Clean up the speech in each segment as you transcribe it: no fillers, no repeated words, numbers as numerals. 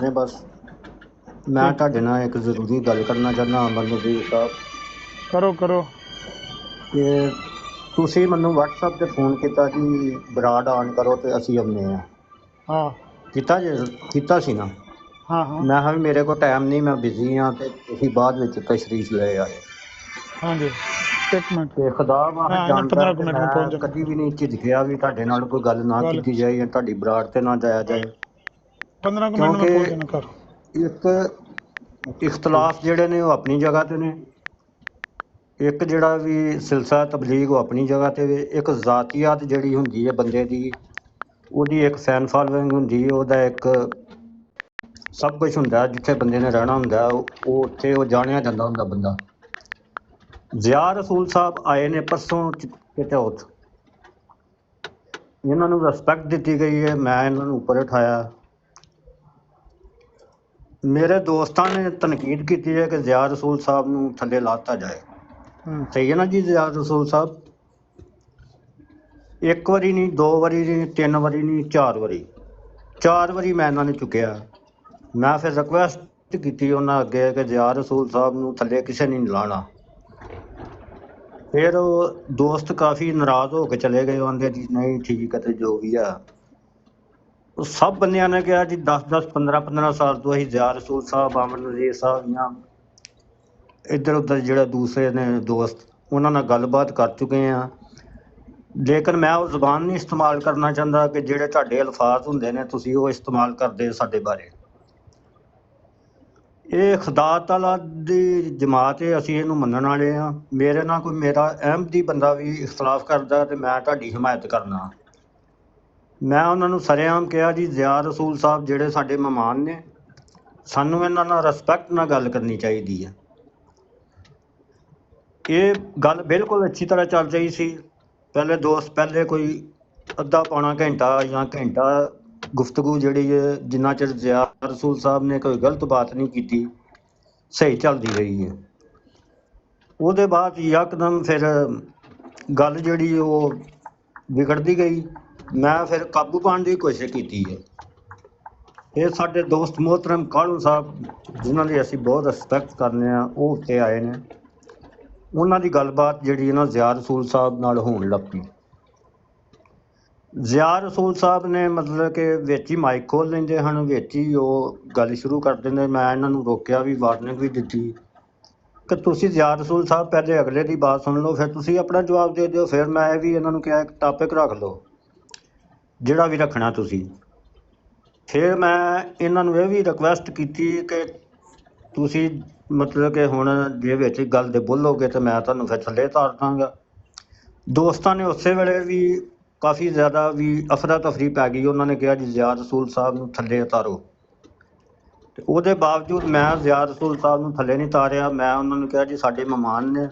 ਨੇ ਬਸ ਮੈਂ ਤੁਹਾਡੇ ਨਾਲ ਇੱਕ ਜ਼ਰੂਰੀ ਗੱਲ ਕਰਨਾ ਚਾਹੁੰਦਾ ਅਮਰਨਦੀਪ ਸਾਹਿਬ ਕਰੋ ਕਰੋ। ਕਿ ਤੁਸੀਂ ਮੈਨੂੰ WhatsApp ਤੇ ਫੋਨ ਕੀਤਾ ਕਿ ਬਰਾਡ ਆਨ ਕਰੋ ਤੇ ਅਸੀਂ ਆਉਂਦੇ ਹਾਂ। ਹਾਂ ਕੀਤਾ ਸੀ ਨਾ। ਹਾਂ ਹਾਂ ਮੈਂ ਕਿਹਾ ਵੀ ਮੇਰੇ ਕੋਲ ਟਾਈਮ ਨਹੀਂ, ਮੈਂ ਬਿਜ਼ੀ ਹਾਂ ਤੇ ਤੁਸੀਂ ਬਾਅਦ ਵਿੱਚ ਤਸ਼ਰੀਫ ਲੈ ਆਏ। ਹਾਂਜੀ, ਇੱਕ ਮਿੰਟ ਤੇ ਖੁਦਾ ਵਾਹ ਮੈਂ ਇਹਨਾਂ ਜਾਣਦਾ 15 ਤੇ ਮਿੰਟ ਮੈਂ में पहुंच जाऊंगा। ਕਦੀ ਵੀ ਨਹੀਂ ਝਿਜਕਿਆ ਵੀ ਤੁਹਾਡੇ ਨਾਲ ਕੋਈ ਗੱਲ ਨਾ वाले ਕੀਤੀ ਜਾਏ ਜਾਂ ਤੁਹਾਡੀ ਬਰਾੜ ਤੇ ਨਾ ਜਾਇਆ ਜਾਏ, 15 मिनट में ਕਿਉਂਕਿ पहुंच जाना घर। ਇੱਕ ਇਖਤਲਾਫ ਜਿਹੜੇ ਨੇ ਉਹ ਆਪਣੀ ਜਗ੍ਹਾ ਤੇ ਨੇ, ਇੱਕ ਜਿਹੜਾ ਵੀ ਸਿਲਸਿਲਾ ਤਬਲੀਗ ਉਹ ਆਪਣੀ ਜਗ੍ਹਾ ਤੇ ਵੇ, ਇੱਕ ਜ਼ਾਤੀਅਤ ਜਿਹੜੀ ਹੁੰਦੀ ਹੈ ਬੰਦੇ ਦੀ, ਉਹਦੀ ਇੱਕ ਫੈਨ ਫਾਲੋਇੰਗ ਹੁੰਦੀ ਹੈ, ਉਹਦਾ ਇੱਕ ਸਭ ਕੁਝ ਹੁੰਦਾ, ਜਿੱਥੇ ਬੰਦੇ ਨੇ ਰਹਿਣਾ ਹੁੰਦਾ ਉਹ ਉੱਥੇ ਉਹ ਜਾਣਿਆ ਜਾਂਦਾ ਹੁੰਦਾ ਬੰਦਾ। ਜ਼ਿਆ ਰਸੂਲ ਸਾਹਿਬ ਆਏ ਨੇ ਪਰਸੋਂ ਚੌਥ, ਇਹਨਾਂ ਨੂੰ ਰਿਸਪੈਕਟ ਦਿੱਤੀ ਗਈ ਹੈ, ਮੈਂ ਇਹਨਾਂ ਨੂੰ ਉੱਪਰ ਉਠਾਇਆ। ਮੇਰੇ ਦੋਸਤਾਂ ਨੇ ਤਨਕੀਦ ਕੀਤੀ ਹੈ ਕਿ ਜ਼ਿਆ ਰਸੂਲ ਸਾਹਿਬ ਨੂੰ ਥੱਲੇ ਲਾਤਾ ਜਾਏ। ਸਹੀ ਹੈ ਨਾ ਜੀ। ਜ਼ਿਆ ਰਸੂਲ ਸਾਹਿਬ ਇੱਕ ਵਾਰੀ ਨਹੀਂ, 2 ਵਾਰੀ ਨਹੀਂ, 3 ਵਾਰੀ ਨਹੀਂ, 4 ਵਾਰੀ ਮੈਂ ਇਹਨਾਂ ਨੇ ਚੁੱਕਿਆ। ਮੈਂ ਫਿਰ ਰਿਕੁਐਸਟ ਕੀਤੀ ਉਹਨਾਂ ਅੱਗੇ ਕਿ ਜ਼ਿਆ ਰਸੂਲ ਸਾਹਿਬ ਨੂੰ ਥੱਲੇ ਕਿਸੇ ਨੇ ਨਹੀਂ ਲਾਉਣਾ। ਫਿਰ ਉਹ ਦੋਸਤ ਕਾਫੀ ਨਾਰਾਜ਼ ਹੋ ਕੇ ਚਲੇ ਗਏ, ਆਂਦੇ ਜੀ ਨਹੀਂ ਠੀਕ ਹੈ ਤੇ ਜੋ ਵੀ ਆ। ਉਹ ਸਭ ਬੰਦਿਆਂ ਨੇ ਕਿਹਾ ਜੀ 10-10, 15-15 ਸਾਲ ਤੋਂ ਅਸੀਂ ਜ਼ਿਆ ਰਸੂਲ ਸਾਹਿਬ, ਅਮਰਨਦੀਪ ਸਾਹਿਬ ਜਾਂ ਇੱਧਰ ਉੱਧਰ ਜਿਹੜੇ ਦੂਸਰੇ ਨੇ ਦੋਸਤ, ਉਹਨਾਂ ਨਾਲ ਗੱਲਬਾਤ ਕਰ ਚੁੱਕੇ ਹਾਂ, ਲੇਕਿਨ ਮੈਂ ਉਹ ਜ਼ੁਬਾਨ ਨਹੀਂ ਇਸਤੇਮਾਲ ਕਰਨਾ ਚਾਹੁੰਦਾ ਕਿ ਜਿਹੜੇ ਤੁਹਾਡੇ ਅਲਫਾਜ਼ ਹੁੰਦੇ ਨੇ ਤੁਸੀਂ ਉਹ ਇਸਤੇਮਾਲ ਕਰਦੇ ਸਾਡੇ ਬਾਰੇ। ਇਹ ਖੁਦਾ ਤਾਲਾ ਦੀ ਜਮਾਤ ਹੈ, ਅਸੀਂ ਇਹਨੂੰ ਮੰਨਣ ਵਾਲੇ ਹਾਂ। ਮੇਰੇ ਨਾਲ ਕੋਈ ਮੇਰਾ ਅਹਿਮਦੀ ਬੰਦਾ ਵੀ ਇਖਤਲਾਫ ਕਰਦਾ ਤੇ ਮੈਂ ਤੁਹਾਡੀ ਹਮਾਇਤ ਕਰਨਾ। ਮੈਂ ਉਹਨਾਂ ਨੂੰ ਸਰੇਆਮ ਕਿਹਾ ਜੀ ਜ਼ਿਆ ਰਸੂਲ ਸਾਹਿਬ ਜਿਹੜੇ ਸਾਡੇ ਮਹਿਮਾਨ ਨੇ, ਸਾਨੂੰ ਇਹਨਾਂ ਨਾਲ ਰਿਸਪੈਕਟ ਨਾਲ ਗੱਲ ਕਰਨੀ ਚਾਹੀਦੀ ਹੈ। ਇਹ ਗੱਲ ਬਿਲਕੁਲ ਅੱਛੀ ਤਰ੍ਹਾਂ ਚੱਲ ਰਹੀ ਸੀ। ਪਹਿਲੇ ਕੋਈ ਅੱਧਾ ਪੌਣਾ ਘੰਟਾ ਜਾਂ ਘੰਟਾ ਗੁਫ਼ਤਗੂ ਜਿਹੜੀ ਹੈ, ਜਿੰਨਾ ਚਿਰ ਜ਼ਿਆ ਰਸੂਲ ਸਾਹਿਬ ਨੇ ਕੋਈ ਗਲਤ ਬਾਤ ਨਹੀਂ ਕੀਤੀ, ਸਹੀ ਚੱਲਦੀ ਰਹੀ ਹੈ। ਉਹਦੇ ਬਾਅਦ ਯਕਦਮ ਫਿਰ ਗੱਲ ਜਿਹੜੀ ਉਹ ਵਿਗੜਦੀ ਗਈ। ਮੈਂ ਫਿਰ ਕਾਬੂ ਪਾਉਣ ਦੀ ਕੋਸ਼ਿਸ਼ ਕੀਤੀ ਹੈ। ਇਹ ਸਾਡੇ ਦੋਸਤ ਮੋਹਤਰਮ ਕਾਲੂ ਸਾਹਿਬ, ਜਿਨ੍ਹਾਂ ਦੀ ਅਸੀਂ ਬਹੁਤ ਰਿਸਪੈਕਟ ਕਰਦੇ ਹਾਂ, ਉਹ ਉੱਤੇ ਆਏ ਨੇ। ਉਹਨਾਂ ਦੀ ਗੱਲਬਾਤ ਜਿਹੜੀ ਹੈ ਨਾ ਜ਼ਿਆ ਰਸੂਲ ਸਾਹਿਬ ਨਾਲ ਹੋਣ ਲੱਗ ਪਈ। ਜ਼ਿਆ ਰਸੂਲ ਸਾਹਿਬ ਨੇ ਮਤਲਬ ਕਿ ਵਿੱਚ ਹੀ ਮਾਈਕ ਖੋਲ੍ਹ ਲੈਂਦੇ ਹਨ, ਵਿੱਚ ਹੀ ਉਹ ਗੱਲ ਸ਼ੁਰੂ ਕਰ ਦਿੰਦੇ। ਮੈਂ ਇਹਨਾਂ ਨੂੰ ਰੋਕਿਆ ਵੀ, ਵਾਰਨਿੰਗ ਵੀ ਦਿੱਤੀ ਕਿ ਤੁਸੀਂ ਜ਼ਿਆ ਰਸੂਲ ਸਾਹਿਬ ਪਹਿਲੇ ਅਗਲੇ ਦੀ ਬਾਤ ਸੁਣ ਲਓ, ਫਿਰ ਤੁਸੀਂ ਆਪਣਾ ਜਵਾਬ ਦੇ ਦਿਓ। ਫਿਰ ਮੈਂ ਇਹ ਵੀ ਇਹਨਾਂ ਨੂੰ ਕਿਹਾ ਇੱਕ ਟਾਪਿਕ ਰੱਖ ਲਓ ਜਿਹੜਾ ਵੀ ਰੱਖਣਾ ਤੁਸੀਂ। ਫਿਰ ਮੈਂ ਇਹਨਾਂ ਨੂੰ ਇਹ ਵੀ ਰਿਕੁਐਸਟ ਕੀਤੀ ਕਿ ਤੁਸੀਂ ਮਤਲਬ ਕਿ ਹੁਣ ਜੇ ਵਿੱਚ ਗੱਲ ਦੇ ਬੋਲੋਗੇ ਤਾਂ ਮੈਂ ਤੁਹਾਨੂੰ ਫਿਰ ਥੱਲੇ ਉਤਾਰ ਦਾਂਗਾ। ਦੋਸਤਾਂ ਨੇ ਉਸੇ ਵੇਲੇ ਵੀ ਕਾਫੀ ਜ਼ਿਆਦਾ ਵੀ ਅਫਰਾ ਤਫਰੀ ਪੈ ਗਈ। ਉਹਨਾਂ ਨੇ ਕਿਹਾ ਜੀ ਜ਼ਿਆ ਰਸੂਲ ਸਾਹਿਬ ਨੂੰ ਥੱਲੇ ਉਤਾਰੋ, ਅਤੇ ਉਹਦੇ ਬਾਵਜੂਦ ਮੈਂ ਜ਼ਿਆ ਰਸੂਲ ਸਾਹਿਬ ਨੂੰ ਥੱਲੇ ਨਹੀਂ ਉਤਾਰਿਆ। ਮੈਂ ਉਹਨਾਂ ਨੂੰ ਕਿਹਾ ਜੀ ਸਾਡੇ ਮਹਿਮਾਨ ਨੇ,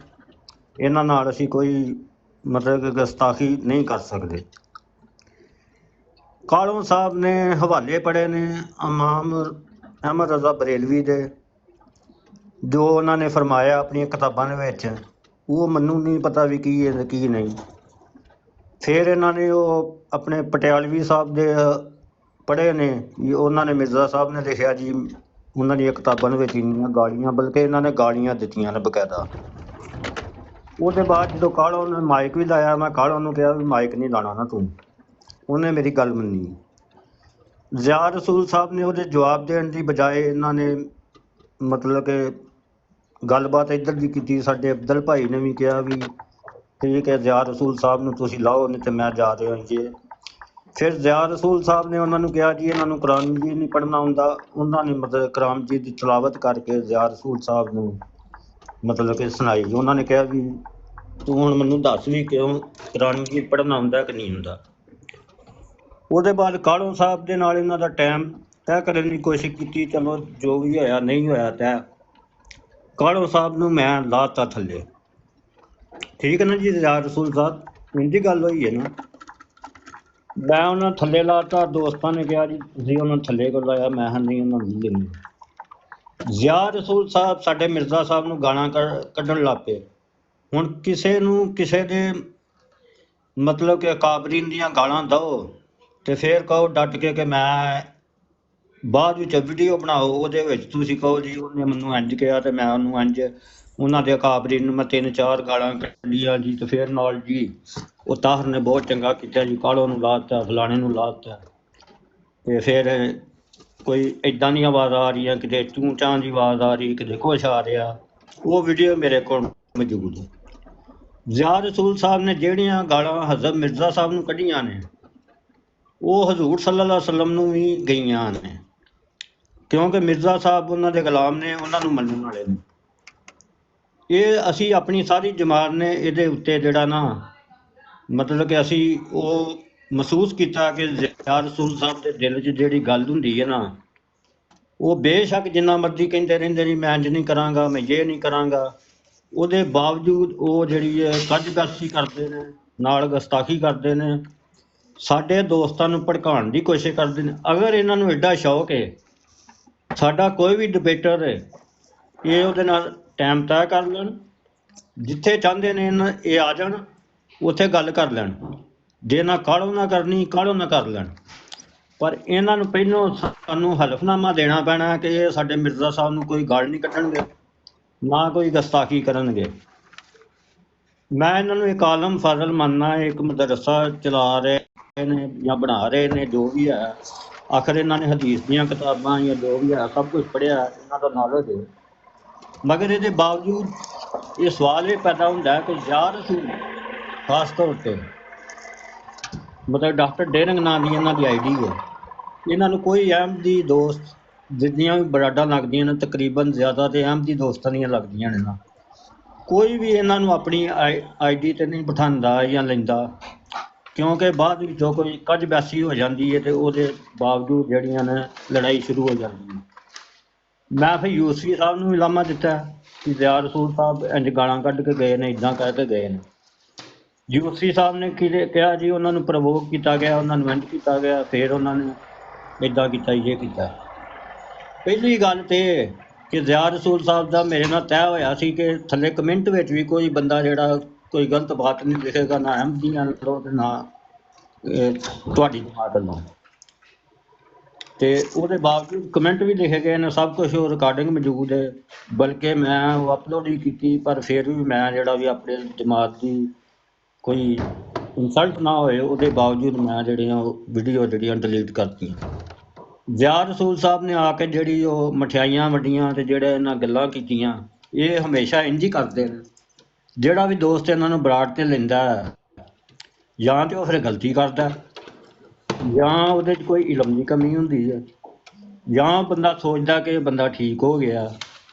ਇਹਨਾਂ ਨਾਲ ਅਸੀਂ ਕੋਈ ਮਤਲਬ ਕਿ ਗੁਸਤਾਖੀ ਨਹੀਂ ਕਰ ਸਕਦੇ। ਕਾਲੂ ਸਾਹਿਬ ਨੇ ਹਵਾਲੇ ਪੜ੍ਹੇ ਨੇ ਇਮਾਮ ਅਹਿਮਦ ਰਜ਼ਾ ਬਰੇਲਵੀ ਦੇ, ਜੋ ਉਹਨਾਂ ਨੇ ਫਰਮਾਇਆ ਆਪਣੀਆਂ ਕਿਤਾਬਾਂ ਦੇ ਵਿੱਚ, ਉਹ ਮੈਨੂੰ ਨਹੀਂ ਪਤਾ ਵੀ ਕੀ ਹੈ ਕੀ ਨਹੀਂ। ਫਿਰ ਇਹਨਾਂ ਨੇ ਉਹ ਆਪਣੇ ਪਟਿਆਲਵੀ ਸਾਹਿਬ ਦੇ ਪੜ੍ਹੇ ਨੇ, ਉਹਨਾਂ ਨੇ ਮਿਰਜ਼ਾ ਸਾਹਿਬ ਨੇ ਲਿਖਿਆ ਜੀ, ਉਹਨਾਂ ਦੀਆਂ ਕਿਤਾਬਾਂ ਦੇ ਵਿੱਚ ਇੰਨੀਆਂ ਗਾਲੀਆਂ, ਬਲਕਿ ਇਹਨਾਂ ਨੇ ਗਾਲੀਆਂ ਦਿੱਤੀਆਂ ਨੇ ਬਕਾਇਦਾ। ਉਹਦੇ ਬਾਅਦ ਜਦੋਂ ਕਾਲੂ ਨੇ ਮਾਈਕ ਵੀ ਲਾਇਆ, ਮੈਂ ਕਾਲੂ ਨੂੰ ਕਿਹਾ ਵੀ ਮਾਈਕ ਨਹੀਂ ਲਾਉਣਾ ਨਾ ਤੂੰ। ਉਹਨੇ ਮੇਰੀ ਗੱਲ ਮੰਨੀ। ਜ਼ਿਆ ਰਸੂਲ ਸਾਹਿਬ ਨੇ ਉਹਦੇ ਜਵਾਬ ਦੇਣ ਦੀ ਬਜਾਏ ਇਹਨਾਂ ਨੇ ਮਤਲਬ ਕਿ ਗੱਲਬਾਤ ਇੱਧਰ ਵੀ ਕੀਤੀ। ਸਾਡੇ ਅਬਦਲ ਭਾਈ ਨੇ ਵੀ ਕਿਹਾ ਵੀ ਠੀਕ ਹੈ ਜ਼ਿਆ ਰਸੂਲ ਸਾਹਿਬ ਨੂੰ ਤੁਸੀਂ ਲਾਓ, ਨਹੀਂ ਤੇ ਮੈਂ ਜਾ ਰਿਹਾ ਜੀ। ਫਿਰ ਜ਼ਿਆ ਰਸੂਲ ਸਾਹਿਬ ਨੇ ਉਹਨਾਂ ਨੂੰ ਕਿਹਾ ਜੀ ਇਹਨਾਂ ਨੂੰ ਕੁਰਾਨ ਮਜੀਦ ਨਹੀਂ ਪੜ੍ਹਨਾ ਹੁੰਦਾ। ਉਹਨਾਂ ਨੇ ਮਤਲਬ ਕੁਰਾਨ ਮਜੀਦ ਦੀ ਤਲਾਵਤ ਕਰਕੇ ਜ਼ਿਆ ਰਸੂਲ ਸਾਹਿਬ ਨੂੰ ਮਤਲਬ ਕਿ ਸੁਣਾਈ। ਉਹਨਾਂ ਨੇ ਕਿਹਾ ਵੀ ਤੂੰ ਹੁਣ ਮੈਨੂੰ ਦੱਸ ਵੀ ਕਿਉਂ ਕੁਰਾਨ ਮਜੀਦ ਪੜ੍ਹਨਾ ਹੁੰਦਾ ਕਿ ਨਹੀਂ ਹੁੰਦਾ। ਉਹਦੇ ਬਾਅਦ ਕਾਲੂ ਸਾਹਿਬ ਦੇ ਨਾਲ ਇਹਨਾਂ ਦਾ ਟਾਈਮ ਤੈਅ ਕਰਨ ਦੀ ਕੋਸ਼ਿਸ਼ ਕੀਤੀ। ਚਲੋ ਜੋ ਵੀ ਹੋਇਆ ਨਹੀਂ ਹੋਇਆ ਤੈਅ। ਕਾਲੂ ਸਾਹਿਬ ਨੂੰ ਮੈਂ ਲਾਤਾ ਥੱਲੇ, ਠੀਕ ਹੈ ਨਾ ਜੀ। ਜ਼ਿਆ ਰਸੂਲ ਸਾਹਿਬ ਇੰਝ ਗੱਲ ਹੋਈ ਹੈ ਨਾ। ਮੈਂ ਉਹਨਾਂ ਥੱਲੇ ਲਾਤਾ। ਦੋਸਤਾਂ ਨੇ ਕਿਹਾ ਜੀ ਤੁਸੀਂ ਉਹਨਾਂ ਥੱਲੇ ਕਿਉਂ ਲਾਇਆ? ਮੈਂ ਨਹੀਂ ਉਹਨਾਂ ਨੂੰ ਲੈਂਦੇ। ਜ਼ਿਆ ਰਸੂਲ ਸਾਹਿਬ ਸਾਡੇ ਮਿਰਜ਼ਾ ਸਾਹਿਬ ਨੂੰ ਗਾਲਾਂ ਕੱਢਣ ਲੱਗ ਪਏ। ਹੁਣ ਕਿਸੇ ਨੂੰ ਕਿਸੇ ਦੇ ਮਤਲਬ ਕਿ ਅਕਾਬਰੀਨ ਦੀਆਂ ਗਾਲਾਂ ਦਿਓ ਤੇ ਫਿਰ ਕਹੋ ਡਟ ਕੇ ਕਿ ਮੈਂ ਬਾਅਦ ਵਿੱਚ ਵੀਡੀਓ ਬਣਾਓ, ਉਹਦੇ ਵਿੱਚ ਤੁਸੀਂ ਕਹੋ ਜੀ ਉਹਨੇ ਮੈਨੂੰ ਇੰਝ ਕਿਹਾ ਤੇ ਮੈਂ ਉਹਨੂੰ ਇੰਝ, ਉਹਨਾਂ ਦੇ ਅਕਾਬਰੀ ਨੂੰ ਮੈਂ 3-4 ਗਾਲਾਂ ਕੱਢੀਆਂ ਜੀ। ਤੇ ਫਿਰ ਨਾਲ ਜੀ ਉਹ ਤਾਹਰ ਨੇ ਬਹੁਤ ਚੰਗਾ ਕੀਤਾ ਜੀ, ਕਾਲੋ ਨੂੰ ਲਾਤਾ, ਫਲਾਣੇ ਨੂੰ ਲਾਤਾ। ਤੇ ਫਿਰ ਕੋਈ ਏਦਾਂ ਦੀਆਂ ਆਵਾਜ਼ਾਂ ਆ ਰਹੀਆਂ, ਕਿਤੇ ਚੂੰ ਚਾਂ ਦੀ ਆਵਾਜ਼ ਆ ਰਹੀ, ਕਿਤੇ ਕੁਛ ਆ ਰਿਹਾ। ਉਹ ਵੀਡੀਓ ਮੇਰੇ ਕੋਲ ਮੌਜੂਦ ਹੈ। ਜ਼ਿਆ ਰਸੂਲ ਸਾਹਿਬ ਨੇ ਜਿਹੜੀਆਂ ਗਾਲਾਂ ਹਜ਼ਰਤ ਮਿਰਜ਼ਾ ਸਾਹਿਬ ਨੂੰ ਕੱਢੀਆਂ ਨੇ, ਉਹ ਹਜ਼ੂਰ ਸੱਲੱਲਾਹੁ ਅਲੈਹਿ ਵਸੱਲਮ ਨੂੰ ਵੀ ਗਈਆਂ ਨੇ, ਕਿਉਂਕਿ ਮਿਰਜ਼ਾ ਸਾਹਿਬ ਉਹਨਾਂ ਦੇ ਗੁਲਾਮ ਨੇ, ਉਹਨਾਂ ਨੂੰ ਮੰਨਣ ਵਾਲੇ ਨੇ। ਇਹ ਅਸੀਂ ਆਪਣੀ ਸਾਰੀ ਜਮਾਤ ਨੇ ਇਹਦੇ ਉੱਤੇ ਜਿਹੜਾ ਨਾ, ਮਤਲਬ ਕਿ ਅਸੀਂ ਉਹ ਮਹਿਸੂਸ ਕੀਤਾ ਕਿ ਜ਼ਿਆ ਰਸੂਲ ਸਾਹਿਬ ਦੇ ਦਿਲ 'ਚ ਜਿਹੜੀ ਗੱਲ ਹੁੰਦੀ ਹੈ ਨਾ, ਉਹ ਬੇਸ਼ੱਕ ਜਿੰਨਾ ਮਰਜ਼ੀ ਕਹਿੰਦੇ ਰਹਿੰਦੇ ਨੇ ਮੈਂ ਇੰਝ ਨਹੀਂ ਕਰਾਂਗਾ, ਮੈਂ ਇਹ ਨਹੀਂ ਕਰਾਂਗਾ, ਉਹਦੇ ਬਾਵਜੂਦ ਉਹ ਜਿਹੜੀ ਹੈ ਕੱਜ-ਕਸੀ ਕਰਦੇ ਨੇ, ਨਾਲ ਗੁਸਤਾਖੀ ਕਰਦੇ ਨੇ, ਸਾਡੇ ਦੋਸਤਾਂ ਨੂੰ ਭੜਕਾਉਣ ਦੀ ਕੋਸ਼ਿਸ਼ ਕਰਦੇ ਨੇ। ਅਗਰ ਇਹਨਾਂ ਨੂੰ ਐਡਾ ਸ਼ੌਕ ਹੈ, ਸਾਡਾ ਕੋਈ ਵੀ ਡਿਬੇਟਰ ਹੈ, ਇਹ ਉਹਦੇ ਨਾਲ ਟਾਈਮ ਤੈਅ ਕਰ ਲੈਣ, ਜਿੱਥੇ ਚਾਹੁੰਦੇ ਨੇ ਇਹ ਆ ਜਾਣ, ਉੱਥੇ ਗੱਲ ਕਰ ਲੈਣ। ਜੇ ਨਾ ਕਾਹਲੋਂ ਨਾ ਕਰਨੀ, ਕਾਹਲੋਂ ਨਾ ਕਰ ਲੈਣ। ਪਰ ਇਹਨਾਂ ਨੂੰ ਪਹਿਲੋਂ ਸਾਨੂੰ ਹਲਫਨਾਮਾ ਦੇਣਾ ਪੈਣਾ ਕਿ ਇਹ ਸਾਡੇ ਮਿਰਜ਼ਾ ਸਾਹਿਬ ਨੂੰ ਕੋਈ ਗਾਲ ਨਹੀਂ ਕੱਢਣਗੇ, ਨਾ ਕੋਈ ਗੁਸਤਾਖੀ ਕਰਨਗੇ। ਮੈਂ ਇਹਨਾਂ ਨੂੰ ਇੱਕ ਆਲਮ ਫਜ਼ਲ ਮੰਨਣਾ, ਇੱਕ ਮਦਰਸਾ ਚਲਾ ਰਹੇ ਨੇ ਜਾਂ ਬਣਾ ਰਹੇ ਨੇ, ਜੋ ਵੀ ਹੈ। ਆਖਰ ਇਹਨਾਂ ਨੇ ਹਦੀਸ ਦੀਆਂ ਕਿਤਾਬਾਂ ਜਾਂ ਜੋ ਵੀ ਹੈ ਸਭ ਕੁਝ ਪੜ੍ਹਿਆ, ਇਹਨਾਂ ਦਾ ਨੌਲੇਜ ਹੈ। ਮਗਰ ਇਹਦੇ ਬਾਵਜੂਦ ਇਹ ਸਵਾਲ ਇਹ ਪੈਦਾ ਹੁੰਦਾ ਹੈ ਕਿ ਜ਼ਿਆ ਰਸੂਲ ਖਾਸ ਤੌਰ 'ਤੇ, ਮਤਲਬ ਡਾਕਟਰ ਡੇਰਿੰਗ ਨਾਂ ਦੀ ਇਹਨਾਂ ਦੀ ID ਹੈ, ਇਹਨਾਂ ਨੂੰ ਕੋਈ ਅਹਿਮਦੀ ਦੋਸਤ, ਜਿੰਨੀਆਂ ਵੀ ਬਰਾਡਾਂ ਲੱਗਦੀਆਂ ਨੇ ਤਕਰੀਬਨ ਜ਼ਿਆਦਾ ਤੇ ਅਹਿਮਦੀ ਦੋਸਤਾਂ ਦੀਆਂ ਲੱਗਦੀਆਂ ਨੇ ਨਾ, ਕੋਈ ਵੀ ਇਹਨਾਂ ਨੂੰ ਆਪਣੀ ID 'ਤੇ ਨਹੀਂ ਬਿਠਾਉਂਦਾ ਜਾਂ ਲੈਂਦਾ, ਕਿਉਂਕਿ ਬਾਅਦ ਵਿੱਚੋਂ ਕੋਈ ਕੱਜ ਬੈਸੀ ਹੋ ਜਾਂਦੀ ਹੈ ਤੇ ਉਹਦੇ ਬਾਵਜੂਦ ਜਿਹੜੀਆਂ ਨੇ ਲੜਾਈ ਸ਼ੁਰੂ ਹੋ ਜਾਂਦੀ ਹੈ। ਮੈਂ ਫਿਰ ਯੂਸਫੀ ਸਾਹਿਬ ਨੂੰ ਵੀ ਲਾਮਾ ਦਿੱਤਾ ਕਿ ਜ਼ਿਆ ਰਸੂਲ ਸਾਹਿਬ ਇੰਝ ਗਾਲਾਂ ਕੱਢ ਕੇ ਗਏ ਨੇ, ਇੱਦਾਂ ਕਹਿ ਕੇ ਗਏ ਨੇ। ਯੂਸਫੀ ਸਾਹਿਬ ਨੇ ਕਿਹਾ ਜੀ ਉਹਨਾਂ ਨੂੰ ਪ੍ਰਵੋਕ ਕੀਤਾ ਗਿਆ, ਉਹਨਾਂ ਨੂੰ ਇੰਝ ਕੀਤਾ ਗਿਆ, ਫਿਰ ਉਹਨਾਂ ਨੇ ਇੱਦਾਂ ਕੀਤਾ, ਇਹ ਕੀਤਾ। ਪਹਿਲੀ ਗੱਲ ਤੇ ਕਿ ਜ਼ਿਆ ਰਸੂਲ ਸਾਹਿਬ ਦਾ ਮੇਰੇ ਨਾਲ ਤੈਅ ਹੋਇਆ ਸੀ ਕਿ ਥੱਲੇ ਕਮੈਂਟ ਵਿੱਚ ਵੀ ਕੋਈ ਬੰਦਾ ਜਿਹੜਾ ਕੋਈ ਗਲਤ ਬਾਤ ਨਹੀਂ ਲਿਖੇਗਾ, ਨਾ ਅਹਿਮਦੀਆਂ ਵੱਲੋਂ ਤੇ ਨਾ ਤੁਹਾਡੀ ਜਮਾਤ ਵੱਲੋਂ। ਤੇ ਉਹਦੇ ਬਾਵਜੂਦ ਕਮੈਂਟ ਵੀ ਲਿਖੇ ਗਏ ਨੇ, ਸਭ ਕੁਝ, ਉਹ ਰਿਕਾਰਡਿੰਗ ਮੌਜੂਦ ਹੈ। ਬਲਕਿ ਮੈਂ ਉਹ ਅਪਲੋਡ ਹੀ ਕੀਤੀ, ਪਰ ਫਿਰ ਵੀ ਮੈਂ ਜਿਹੜਾ ਵੀ ਆਪਣੇ ਜਮਾਤ ਦੀ ਕੋਈ ਇਨਸਲਟ ਨਾ ਹੋਏ, ਉਹਦੇ ਬਾਵਜੂਦ ਮੈਂ ਜਿਹੜੀਆਂ ਵੀਡੀਓ ਜਿਹੜੀਆਂ ਡਿਲੀਟ ਕਰਤੀਆਂ। ਜ਼ਿਆ ਰਸੂਲ ਸਾਹਿਬ ਨੇ ਆ ਕੇ ਜਿਹੜੀ ਉਹ ਮਠਿਆਈਆਂ ਵੰਡੀਆਂ ਤੇ ਜਿਹੜੇ ਇਹਨਾਂ ਗੱਲਾਂ ਕੀਤੀਆਂ, ਇਹ ਹਮੇਸ਼ਾ ਇੰਝ ਹੀ ਕਰਦੇ ਨੇ। ਜਿਹੜਾ ਵੀ ਦੋਸਤ ਇਹਨਾਂ ਨੂੰ ਬਰਾੜ 'ਤੇ ਲੈਂਦਾ ਜਾਂ ਤਾਂ ਉਹ ਫਿਰ ਗਲਤੀ ਕਰਦਾ, ਜਾਂ ਉਹਦੇ 'ਚ ਕੋਈ ਇਲਮ ਦੀ ਕਮੀ ਹੁੰਦੀ ਹੈ, ਜਾਂ ਬੰਦਾ ਸੋਚਦਾ ਕਿ ਇਹ ਬੰਦਾ ਠੀਕ ਹੋ ਗਿਆ।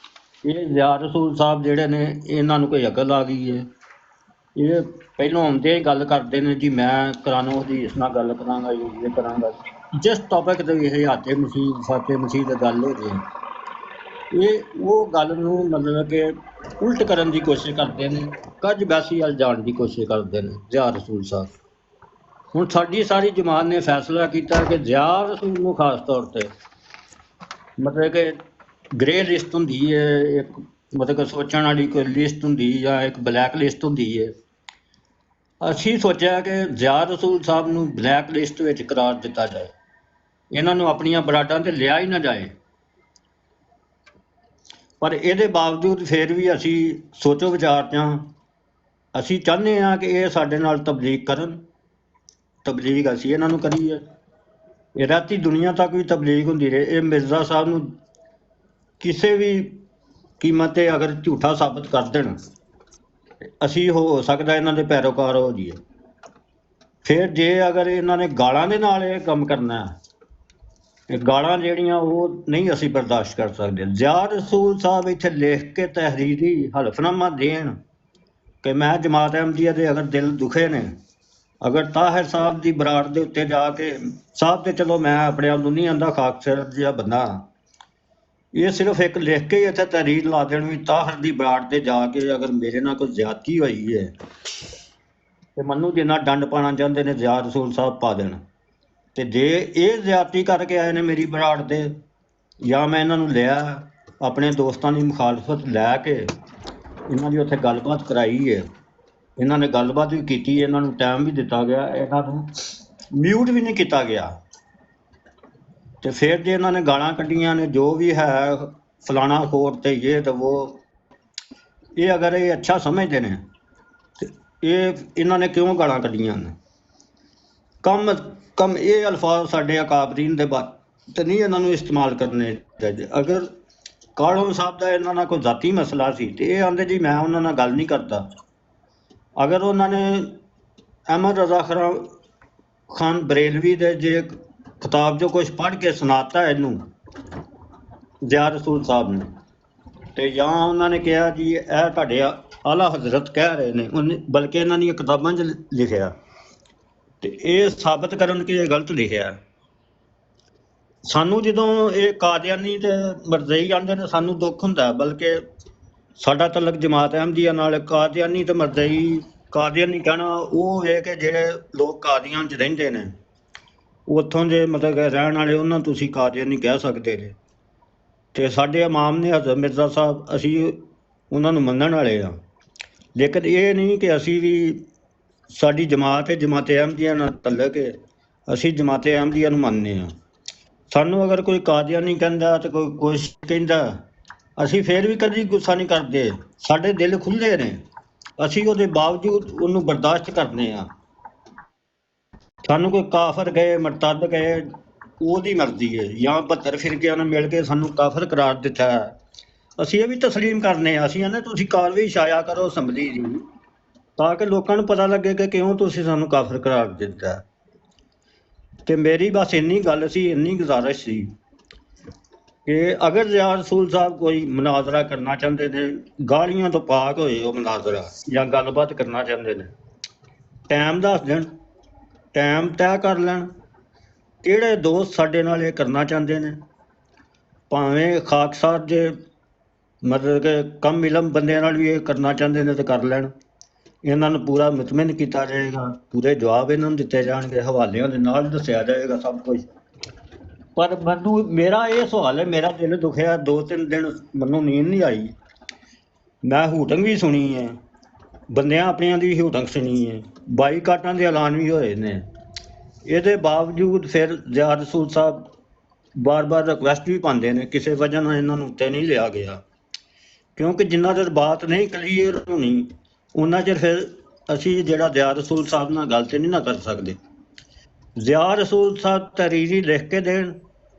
ਇਹ ਜ਼ਿਆ ਰਸੂਲ ਸਾਹਿਬ ਜਿਹੜੇ ਨੇ, ਇਹਨਾਂ ਨੂੰ ਕੋਈ ਅਕਲ ਆ ਗਈ ਹੈ। ਇਹ ਪਹਿਲੋਂ ਆਉਂਦੇ ਹੀ ਗੱਲ ਕਰਦੇ ਨੇ ਜੀ ਮੈਂ ਕੁਰਾਨੋ ਹਦੀਸ ਨਾਲ ਗੱਲ ਕਰਾਂਗਾ, ਇਹ ਕਰਾਂਗਾ। ਜਿਸ ਟੌਪਿਕ 'ਤੇ ਇਹ ਹਾਤੇ ਮਸੀਹ ਫਾਤੇ ਮਸੀਹ ਦੀ ਗੱਲ ਹੋ ਜਾਏ, ਇਹ ਉਹ ਗੱਲ ਨੂੰ ਮਤਲਬ ਕਿ ਉਲਟ ਕਰਨ ਦੀ ਕੋਸ਼ਿਸ਼ ਕਰਦੇ ਨੇ, ਕੱਜ ਬੈਸੀ ਵੱਲ ਜਾਣ ਦੀ ਕੋਸ਼ਿਸ਼ ਕਰਦੇ ਨੇ ਜ਼ਿਆ ਰਸੂਲ ਸਾਹਿਬ। ਹੁਣ ਸਾਡੀ ਸਾਰੀ ਜਮਾਤ ਨੇ ਫੈਸਲਾ ਕੀਤਾ ਕਿ ਜ਼ਿਆ ਰਸੂਲ ਨੂੰ ਖਾਸ ਤੌਰ 'ਤੇ ਮਤਲਬ ਕਿ ਗ੍ਰੇ ਲਿਸਟ ਹੁੰਦੀ ਹੈ, ਇੱਕ ਮਤਲਬ ਕਿ ਸੋਚਣ ਵਾਲੀ ਕੋਈ ਲਿਸਟ ਹੁੰਦੀ ਜਾਂ ਇੱਕ ਬਲੈਕ ਲਿਸਟ ਹੁੰਦੀ ਹੈ। ਅਸੀਂ ਸੋਚਿਆ ਕਿ ਜ਼ਿਆ ਰਸੂਲ ਸਾਹਿਬ ਨੂੰ ਬਲੈਕ ਲਿਸਟ ਵਿੱਚ ਕਰਾਰ ਦਿੱਤਾ ਜਾਏ, ਇਹਨਾਂ ਨੂੰ ਆਪਣੀਆਂ ਬਰਾਡਾਂ 'ਤੇ ਲਿਆ ਹੀ ਨਾ ਜਾਏ। ਪਰ ਇਹਦੇ ਬਾਵਜੂਦ ਫਿਰ ਵੀ ਅਸੀਂ ਸੋਚੋ ਵਿਚਾਰ 'ਚ ਹਾਂ। ਅਸੀਂ ਚਾਹੁੰਦੇ ਹਾਂ ਕਿ ਇਹ ਸਾਡੇ ਨਾਲ ਤਬਲੀਗ ਕਰਨ, ਤਬਲੀਗ ਅਸੀਂ ਇਹਨਾਂ ਨੂੰ ਕਰੀਏ, ਇਹ ਰਾਤੀ ਦੁਨੀਆ ਤੱਕ ਵੀ ਤਬਲੀਗ ਹੁੰਦੀ ਰਹੇ। ਇਹ ਮਿਰਜ਼ਾ ਸਾਹਿਬ ਨੂੰ ਕਿਸੇ ਵੀ ਕੀਮਤ 'ਤੇ ਅਗਰ ਝੂਠਾ ਸਾਬਤ ਕਰ ਦੇਣ, ਅਸੀਂ ਹੋ ਸਕਦਾ ਇਹਨਾਂ ਦੇ ਪੈਰੋਕਾਰ ਹੋ ਜਾਈਏ। ਫਿਰ ਜੇ ਅਗਰ ਇਹਨਾਂ ਨੇ ਗਾਲਾਂ ਦੇ ਨਾਲ ਇਹ ਕੰਮ ਕਰਨਾ, ਇਹ ਗਾਲਾਂ ਜਿਹੜੀਆਂ ਉਹ ਨਹੀਂ ਅਸੀਂ ਬਰਦਾਸ਼ਤ ਕਰ ਸਕਦੇ। ਜ਼ਿਆ ਰਸੂਲ ਸਾਹਿਬ ਇੱਥੇ ਲਿਖ ਕੇ ਤਹਿਰੀਰੀ ਹਲਫਨਾਮਾ ਦੇਣ ਕਿ ਮੈਂ ਜਮਾਤ ਅਹਿਮਦੀਆ ਦੇ ਅਗਰ ਦਿਲ ਦੁਖੇ ਨੇ, ਅਗਰ ਤਾਹਿਰ ਸਾਹਿਬ ਦੀ ਬਰਾੜ ਦੇ ਉੱਤੇ ਜਾ ਕੇ, ਸਾਹਿਬ ਤੇ ਚਲੋ ਮੈਂ ਆਪਣੇ ਆਪ ਨੂੰ ਨਹੀਂ ਆਂਦਾ, ਖਾਕਸਰ ਜਿਹਾ ਬੰਦਾ, ਇਹ ਸਿਰਫ ਇੱਕ ਲਿਖ ਕੇ ਹੀ ਇੱਥੇ ਤਹਿਰੀਰ ਲਾ ਦੇਣ ਵੀ ਤਾਹਿਰ ਦੀ ਬਰਾੜ 'ਤੇ ਜਾ ਕੇ ਅਗਰ ਮੇਰੇ ਨਾਲ ਕੋਈ ਜ਼ਿਆਦਤੀ ਹੋਈ ਹੈ ਤੇ ਮੈਨੂੰ ਜਿੰਨਾ ਡੰਡ ਪਾਉਣਾ ਚਾਹੁੰਦੇ ਨੇ ਜ਼ਿਆ ਰਸੂਲ ਸਾਹਿਬ ਪਾ ਦੇਣ। ਤੇ ਜੇ ਇਹ ਜ਼ਿਆਦਤੀ ਕਰਕੇ ਆਏ ਨੇ ਮੇਰੀ ਬਰਾੜ 'ਤੇ, ਜਾਂ ਮੈਂ ਇਹਨਾਂ ਨੂੰ ਲਿਆ ਆਪਣੇ ਦੋਸਤਾਂ ਦੀ ਮੁਖਾਲਫਤ ਲੈ ਕੇ ਇਹਨਾਂ ਦੀ ਉੱਥੇ ਗੱਲਬਾਤ ਕਰਾਈ ਹੈ, ਇਹਨਾਂ ਨੇ ਗੱਲਬਾਤ ਵੀ ਕੀਤੀ, ਇਹਨਾਂ ਨੂੰ ਟਾਈਮ ਵੀ ਦਿੱਤਾ ਗਿਆ, ਇਹਨਾਂ ਨੂੰ ਮਿਊਟ ਵੀ ਨਹੀਂ ਕੀਤਾ ਗਿਆ। ਤੇ ਫਿਰ ਜੇ ਇਹਨਾਂ ਨੇ ਗਾਲਾਂ ਕੱਢੀਆਂ ਨੇ ਜੋ ਵੀ ਹੈ ਫਲਾਣਾ ਖੋਰ ਤੇ ਇਹ ਤੇ ਉਹ, ਇਹ ਅਗਰ ਇਹ ਅੱਛਾ ਸਮਝਦੇ ਨੇ ਤੇ ਇਹ ਇਹਨਾਂ ਨੇ ਕਿਉਂ ਗਾਲਾਂ ਕੱਢੀਆਂ ਨੇ? ਕਮ ਕਮ ਇਹ ਅਲਫਾਜ਼ ਸਾਡੇ ਅਕਾਬਰੀਨ ਦੇ ਬਾਰੇ ਤੇ ਨਹੀਂ ਇਹਨਾਂ ਨੂੰ ਇਸਤੇਮਾਲ ਕਰਨੇ ਚਾਹੀਦੇ। ਅਗਰ ਕਾਲਮ ਸਾਹਿਬ ਦਾ ਇਹਨਾਂ ਨਾਲ ਕੋਈ ਜ਼ਾਤੀ ਮਸਲਾ ਸੀ ਤੇ ਇਹ ਆਂਦੇ ਜੀ ਮੈਂ ਉਹਨਾਂ ਨਾਲ ਗੱਲ ਨਹੀਂ ਕਰਦਾ। ਅਗਰ ਉਹਨਾਂ ਨੇ ਅਹਿਮਦ ਰਜ਼ਾ ਖਾਨ ਬਰੇਲਵੀ ਦੇ ਜੇ ਕਿਤਾਬ 'ਚੋਂ ਕੁਛ ਪੜ੍ਹ ਕੇ ਸੁਣਾਤਾ ਇਹਨੂੰ ਜ਼ਿਆ ਰਸੂਲ ਸਾਹਿਬ ਨੇ, ਤੇ ਜਾਂ ਉਹਨਾਂ ਨੇ ਕਿਹਾ ਜੀ ਇਹ ਤੁਹਾਡੇ ਆਲਾ ਹਜ਼ਰਤ ਕਹਿ ਰਹੇ ਨੇ, ਉਹਨੇ ਬਲਕਿ ਇਹਨਾਂ ਦੀਆਂ ਕਿਤਾਬਾਂ 'ਚ ਲਿਖਿਆ, ਤੇ ਇਹ ਸਾਬਤ ਕਰਨ ਕਿ ਇਹ ਗਲਤ ਲਿਖਿਆ। ਸਾਨੂੰ ਜਦੋਂ ਇਹ ਕਾਦੀਆਨੀ ਤੇ ਮਰਜ਼ਈ ਆਉਂਦੇ ਨੇ ਸਾਨੂੰ ਦੁੱਖ ਹੁੰਦਾ, ਬਲਕਿ ਸਾਡਾ ਤਲਕ ਜਮਾਤ ਅਹਿਮਦੀਆ ਨਾਲ। ਕਾਦੀਆਨੀ ਤੇ ਮਰਜ਼ਈ, ਕਾਦੀਆਨੀ ਕਹਿਣਾ ਉਹ ਹੈ ਕਿ ਜਿਹੜੇ ਲੋਕ ਕਾਦੀਆਂ 'ਚ ਰਹਿੰਦੇ ਨੇ ਉੱਥੋਂ ਦੇ ਮਤਲਬ ਕਿ ਰਹਿਣ ਵਾਲੇ, ਉਹਨਾਂ ਤੁਸੀਂ ਕਾਦੀਆਨੀ ਕਹਿ ਸਕਦੇ ਨੇ। ਤੇ ਸਾਡੇ ਇਮਾਮ ਨੇ ਹਜ਼ਰਤ ਮਿਰਜ਼ਾ ਸਾਹਿਬ, ਅਸੀਂ ਉਹਨਾਂ ਨੂੰ ਮੰਨਣ ਵਾਲੇ ਆ, ਲੇਕਿਨ ਇਹ ਨਹੀਂ ਕਿ ਅਸੀਂ ਵੀ ਸਾਡੀ ਜਮਾਤ ਹੈ ਜਮਾਤ ਅਹਿਮਦੀਆ ਨਾਲ ਤਲਕ ਹੈ, ਅਸੀਂ ਜਮਾਤ ਅਹਿਮਦੀਆ ਨੂੰ ਮੰਨਦੇ ਹਾਂ। ਸਾਨੂੰ ਅਗਰ ਕੋਈ ਕਾਦੀਆਨੀ ਕਹਿੰਦਾ ਤੇ ਕੋਈ ਕੁਛ ਕਹਿੰਦਾ, ਅਸੀਂ ਫਿਰ ਵੀ ਕਦੀ ਗੁੱਸਾ ਨਹੀਂ ਕਰਦੇ, ਸਾਡੇ ਦਿਲ ਖੁੱਲ੍ਹੇ ਨੇ, ਅਸੀਂ ਉਹਦੇ ਬਾਵਜੂਦ ਉਹਨੂੰ ਬਰਦਾਸ਼ਤ ਕਰਦੇ ਹਾਂ। ਸਾਨੂੰ ਕੋਈ ਕਾਫਰ ਕਹੇ ਮਰਤਦ ਕਹੇ ਉਹਦੀ ਮਰਜ਼ੀ ਹੈ, ਜਾਂ 72 ਫਿਰਕਿਆਂ ਨੇ ਮਿਲ ਕੇ ਸਾਨੂੰ ਕਾਫਰ ਕਰਾਰ ਦਿੱਤਾ ਹੈ, ਅਸੀਂ ਇਹ ਵੀ ਤਸਲੀਮ ਕਰਨੇ ਆ। ਅਸੀਂ ਕਹਿੰਦੇ ਤੁਸੀਂ ਕਾਰਵਾਈ ਛਾਇਆ ਕਰੋ ਅਸੈਂਬਲੀ ਦੀ, ਤਾਂ ਕਿ ਲੋਕਾਂ ਨੂੰ ਪਤਾ ਲੱਗੇ ਕਿ ਕਿਉਂ ਤੁਸੀਂ ਸਾਨੂੰ ਕਾਫਰ ਕਰਾਰ ਦਿੱਤਾ। ਤੇ ਮੇਰੀ ਬਸ ਇੰਨੀ ਗੱਲ ਸੀ, ਇੰਨੀ ਗੁਜ਼ਾਰਿਸ਼ ਸੀ ਕਿ ਅਗਰ ਜ਼ਿਆ ਰਸੂਲ ਸਾਹਿਬ ਕੋਈ ਮੁਨਾਜ਼ਰਾ ਕਰਨਾ ਚਾਹੁੰਦੇ ਨੇ, ਗਾਲੀਆਂ ਤੋਂ ਪਾਕ ਹੋਏ ਉਹ ਮੁਨਾਜ਼ਰਾ, ਜਾਂ ਗੱਲਬਾਤ ਕਰਨਾ ਚਾਹੁੰਦੇ ਨੇ, ਟਾਈਮ ਦੱਸ ਦੇਣ, ਟਾਈਮ ਤੈਅ ਕਰ ਲੈਣ ਕਿਹੜੇ ਦੋਸਤ ਸਾਡੇ ਨਾਲ ਇਹ ਕਰਨਾ ਚਾਹੁੰਦੇ ਨੇ। ਭਾਵੇਂ ਖਾਕ ਸਾਹਿਬ ਦੇ ਮਤਲਬ ਕਿ ਕਮ ਇਲਮ ਬੰਦਿਆਂ ਨਾਲ ਵੀ ਇਹ ਕਰਨਾ ਚਾਹੁੰਦੇ ਨੇ ਤੇ ਕਰ ਲੈਣ, ਇਹਨਾਂ ਨੂੰ ਪੂਰਾ ਮੁਤਮਿਨ ਕੀਤਾ ਜਾਏਗਾ, ਪੂਰੇ ਜਵਾਬ ਇਹਨਾਂ ਨੂੰ ਦਿੱਤੇ ਜਾਣਗੇ, ਹਵਾਲਿਆਂ ਦੇ ਨਾਲ ਦੱਸਿਆ ਜਾਏਗਾ ਸਭ ਕੁਝ। ਪਰ ਮੈਨੂੰ ਮੇਰਾ ਇਹ ਸਵਾਲ ਹੈ, ਮੇਰਾ ਦਿਲ ਦੁਖਿਆ, 2-3 ਦਿਨ ਮੈਨੂੰ ਨੀਂਦ ਨਹੀਂ ਆਈ। ਮੈਂ ਹੂਟਿੰਗ ਵੀ ਸੁਣੀ ਹੈ, ਬੰਦਿਆਂ ਆਪਣਿਆਂ ਦੀ ਹੂਟਿੰਗ ਸੁਣੀ ਹੈ, ਬਾਈਕਾਟਾਂ ਦੇ ਐਲਾਨ ਵੀ ਹੋਏ ਨੇ। ਇਹਦੇ ਬਾਵਜੂਦ ਫਿਰ ਜ਼ਿਆ ਰਸੂਲ ਸਾਹਿਬ ਬਾਰ-ਬਾਰ ਰਿਕੁਐਸਟ ਵੀ ਪਾਉਂਦੇ ਨੇ, ਕਿਸੇ ਵਜ੍ਹਾ ਨਾਲ ਇਹਨਾਂ ਨੂੰ ਉੱਤੇ ਨਹੀਂ ਲਿਆ ਗਿਆ, ਕਿਉਂਕਿ ਜਿੰਨਾ ਚਿਰ ਬਾਤ ਨਹੀਂ ਕਲੀਅਰ ਹੋਣੀ ਉਹਨਾਂ ਚਿਰ ਫਿਰ ਅਸੀਂ ਜਿਹੜਾ ਜ਼ਿਆ ਰਸੂਲ ਸਾਹਿਬ ਨਾਲ ਗੱਲ ਤੇ ਨਹੀਂ ਨਾ ਕਰ ਸਕਦੇ। ਜ਼ਿਆ ਰਸੂਲ ਸਾਹਿਬ ਤਹਰੀਰੀ ਲਿਖ ਕੇ ਦੇਣ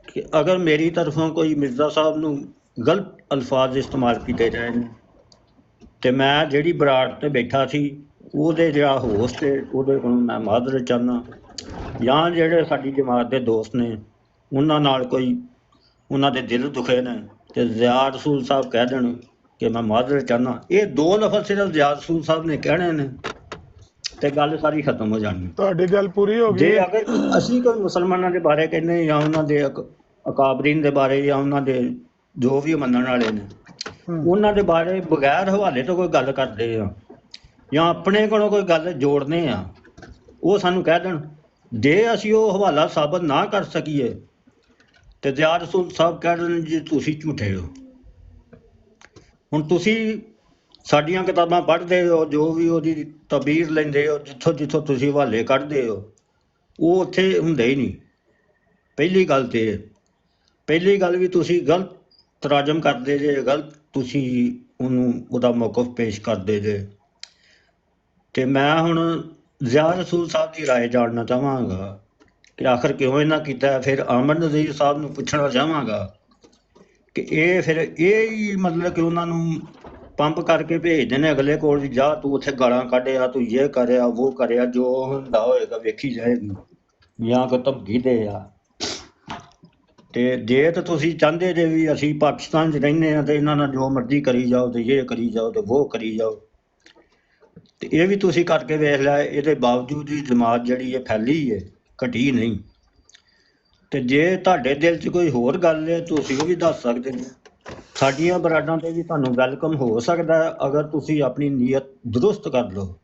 ਕਿ ਅਗਰ ਮੇਰੀ ਤਰਫੋਂ ਕੋਈ ਮਿਰਜ਼ਾ ਸਾਹਿਬ ਨੂੰ ਗਲਤ ਅਲਫਾਜ਼ ਇਸਤੇਮਾਲ ਕੀਤੇ ਜਾਏ ਨੇ, ਤੇ ਮੈਂ ਜਿਹੜੀ ਬਰਾੜ ਤੇ ਬੈਠਾ ਸੀ ਉਹਦੇ ਜਿਹੜਾ ਹੋਸਟ ਹੈ ਉਹਦੇ ਕੋਲੋਂ ਮੈਂ ਮਾਜ਼ਰਤ ਚਾਹੁੰਦਾ, ਜਾਂ ਜਿਹੜੇ ਸਾਡੀ ਜਮਾਤ ਦੇ ਦੋਸਤ ਨੇ ਉਹਨਾਂ ਨਾਲ ਕੋਈ ਉਹਨਾਂ ਦੇ ਦਿਲ ਦੁਖੇ ਨੇ ਤੇ ਜ਼ਿਆ ਰਸੂਲ ਸਾਹਿਬ ਕਹਿ ਦੇਣ ਕਿ ਮੈਂ ਮਾਜ਼ਰਤ ਚਾਹੁੰਦਾ, ਇਹ 2 ਲਫ਼ਜ਼ ਸਿਰਫ ਜ਼ਿਆ ਰਸੂਲ ਸਾਹਿਬ ਨੇ ਕਹਿਣੇ ਨੇ ਤੇ ਗੱਲ ਸਾਰੀ ਖਤਮ ਹੋ ਜਾਣੀ। ਤੁਹਾਡੀ ਗੱਲ ਪੂਰੀ ਹੋ ਗਈ। ਜੇ ਅਗਰ ਅਸੀਂ ਕੋਈ ਮੁਸਲਮਾਨਾਂ ਦੇ ਬਾਰੇ ਕਹਿੰਦੇ ਜਾਂ ਉਹਨਾਂ ਦੇ ਅਕਾਬਰੀਨ ਦੇ ਬਾਰੇ ਜਾਂ ਉਹਨਾਂ ਦੇ ਜੋ ਵੀ ਮੰਨਣ ਵਾਲੇ ਨੇ ਉਹਨਾਂ ਦੇ ਬਾਰੇ ਬਗੈਰ ਹਵਾਲੇ ਤੋਂ ਕੋਈ ਗੱਲ ਕਰਦੇ ਆ ਜਾਂ ਆਪਣੇ ਕੋਲੋਂ ਕੋਈ ਗੱਲ ਜੋੜਨੇ ਆ, ਉਹ ਸਾਨੂੰ ਕਹਿ ਦੇਣ। ਜੇ ਅਸੀਂ ਉਹ ਹਵਾਲਾ ਸਾਬਤ ਨਾ ਕਰ ਸਕੀਏ ਤੇ ਜ਼ਿਆ ਰਸੂਲ ਸਾਹਿਬ ਕਹਿ ਦੇਣ ਜੀ ਤੁਸੀਂ ਝੂਠੇ ਹੋ। ਹੁਣ ਤੁਸੀਂ ਸਾਡੀਆਂ ਕਿਤਾਬਾਂ ਪੜ੍ਹਦੇ ਹੋ, ਜੋ ਵੀ ਉਹਦੀ ਤਬੀਰ ਲੈਂਦੇ ਹੋ, ਜਿੱਥੋਂ ਜਿੱਥੋਂ ਤੁਸੀਂ ਹਵਾਲੇ ਕੱਢਦੇ ਹੋ, ਉਹ ਉੱਥੇ ਹੁੰਦੇ ਹੀ ਨਹੀਂ। ਪਹਿਲੀ ਗੱਲ ਤੇ ਪਹਿਲੀ ਗੱਲ ਵੀ ਤੁਸੀਂ ਗਲਤ ਤਰਾਜਮ ਕਰਦੇ ਜੇ, ਗਲਤ ਤੁਸੀਂ ਉਹਨੂੰ ਉਹਦਾ ਮੌਕਫ ਪੇਸ਼ ਕਰਦੇ ਜੇ। ਤੇ ਮੈਂ ਹੁਣ ਜ਼ਿਆ ਰਸੂਲ ਸਾਹਿਬ ਦੀ ਰਾਏ ਜਾਣਨਾ ਚਾਹਾਂਗਾ ਕਿ ਆਖਰ ਕਿਉਂ ਇਹਨਾਂ ਕੀਤਾ। ਫਿਰ ਆਮਰ ਨਜ਼ੀਰ ਸਾਹਿਬ ਨੂੰ ਪੁੱਛਣਾ ਚਾਹਾਂਗਾ ਕਿ ਇਹ ਫਿਰ ਇਹ ਹੀ ਮਤਲਬ ਕਿ ਉਹਨਾਂ ਨੂੰ ਪੰਪ ਕਰਕੇ ਭੇਜਦੇ ਨੇ ਅਗਲੇ ਕੋਲ ਵੀ, ਜਾ ਤੂੰ ਉੱਥੇ ਗਾਲਾਂ ਕੱਢਿਆ, ਤੂੰ ਇਹ ਕਰਿਆ ਉਹ ਕਰਿਆ, ਜੋ ਹੁੰਦਾ ਹੋਏਗਾ ਵੇਖੀ ਜਾਏਗੀ, ਜਾਂ ਕੋਈ ਧਮਕੀ ਦੇ ਆ। ਤੇ ਜੇ ਤਾਂ ਤੁਸੀਂ ਚਾਹੁੰਦੇ ਜੇ ਵੀ ਅਸੀਂ ਪਾਕਿਸਤਾਨ 'ਚ ਰਹਿੰਦੇ ਹਾਂ ਤੇ ਇਹਨਾਂ ਨਾਲ ਜੋ ਮਰਜ਼ੀ ਕਰੀ ਜਾਓ ਤੇ ਇਹ ਕਰੀ ਜਾਓ ਤੇ ਉਹ ਕਰੀ ਜਾਓ, ਤੇ ਇਹ ਵੀ ਤੁਸੀਂ ਕਰਕੇ ਵੇਖ ਲਿਆ, ਇਹਦੇ ਬਾਵਜੂਦ ਵੀ ਜਮਾਤ ਜਿਹੜੀ ਹੈ ਫੈਲੀ ਹੈ, ਘਟੀ ਨਹੀਂ। ਤੇ ਜੇ ਤੁਹਾਡੇ ਦਿਲ 'ਚ ਕੋਈ ਹੋਰ ਗੱਲ ਹੈ ਤੁਸੀਂ ਉਹ ਵੀ ਦੱਸ ਸਕਦੇ ਨੇ। ਸਾਡੀਆਂ ਬਰਾਡਾਂ 'ਤੇ ਵੀ ਤੁਹਾਨੂੰ ਵੈਲਕਮ ਹੋ ਸਕਦਾ ਅਗਰ ਤੁਸੀਂ ਆਪਣੀ ਨੀਅਤ ਦਰੁਸਤ ਕਰ ਲਓ।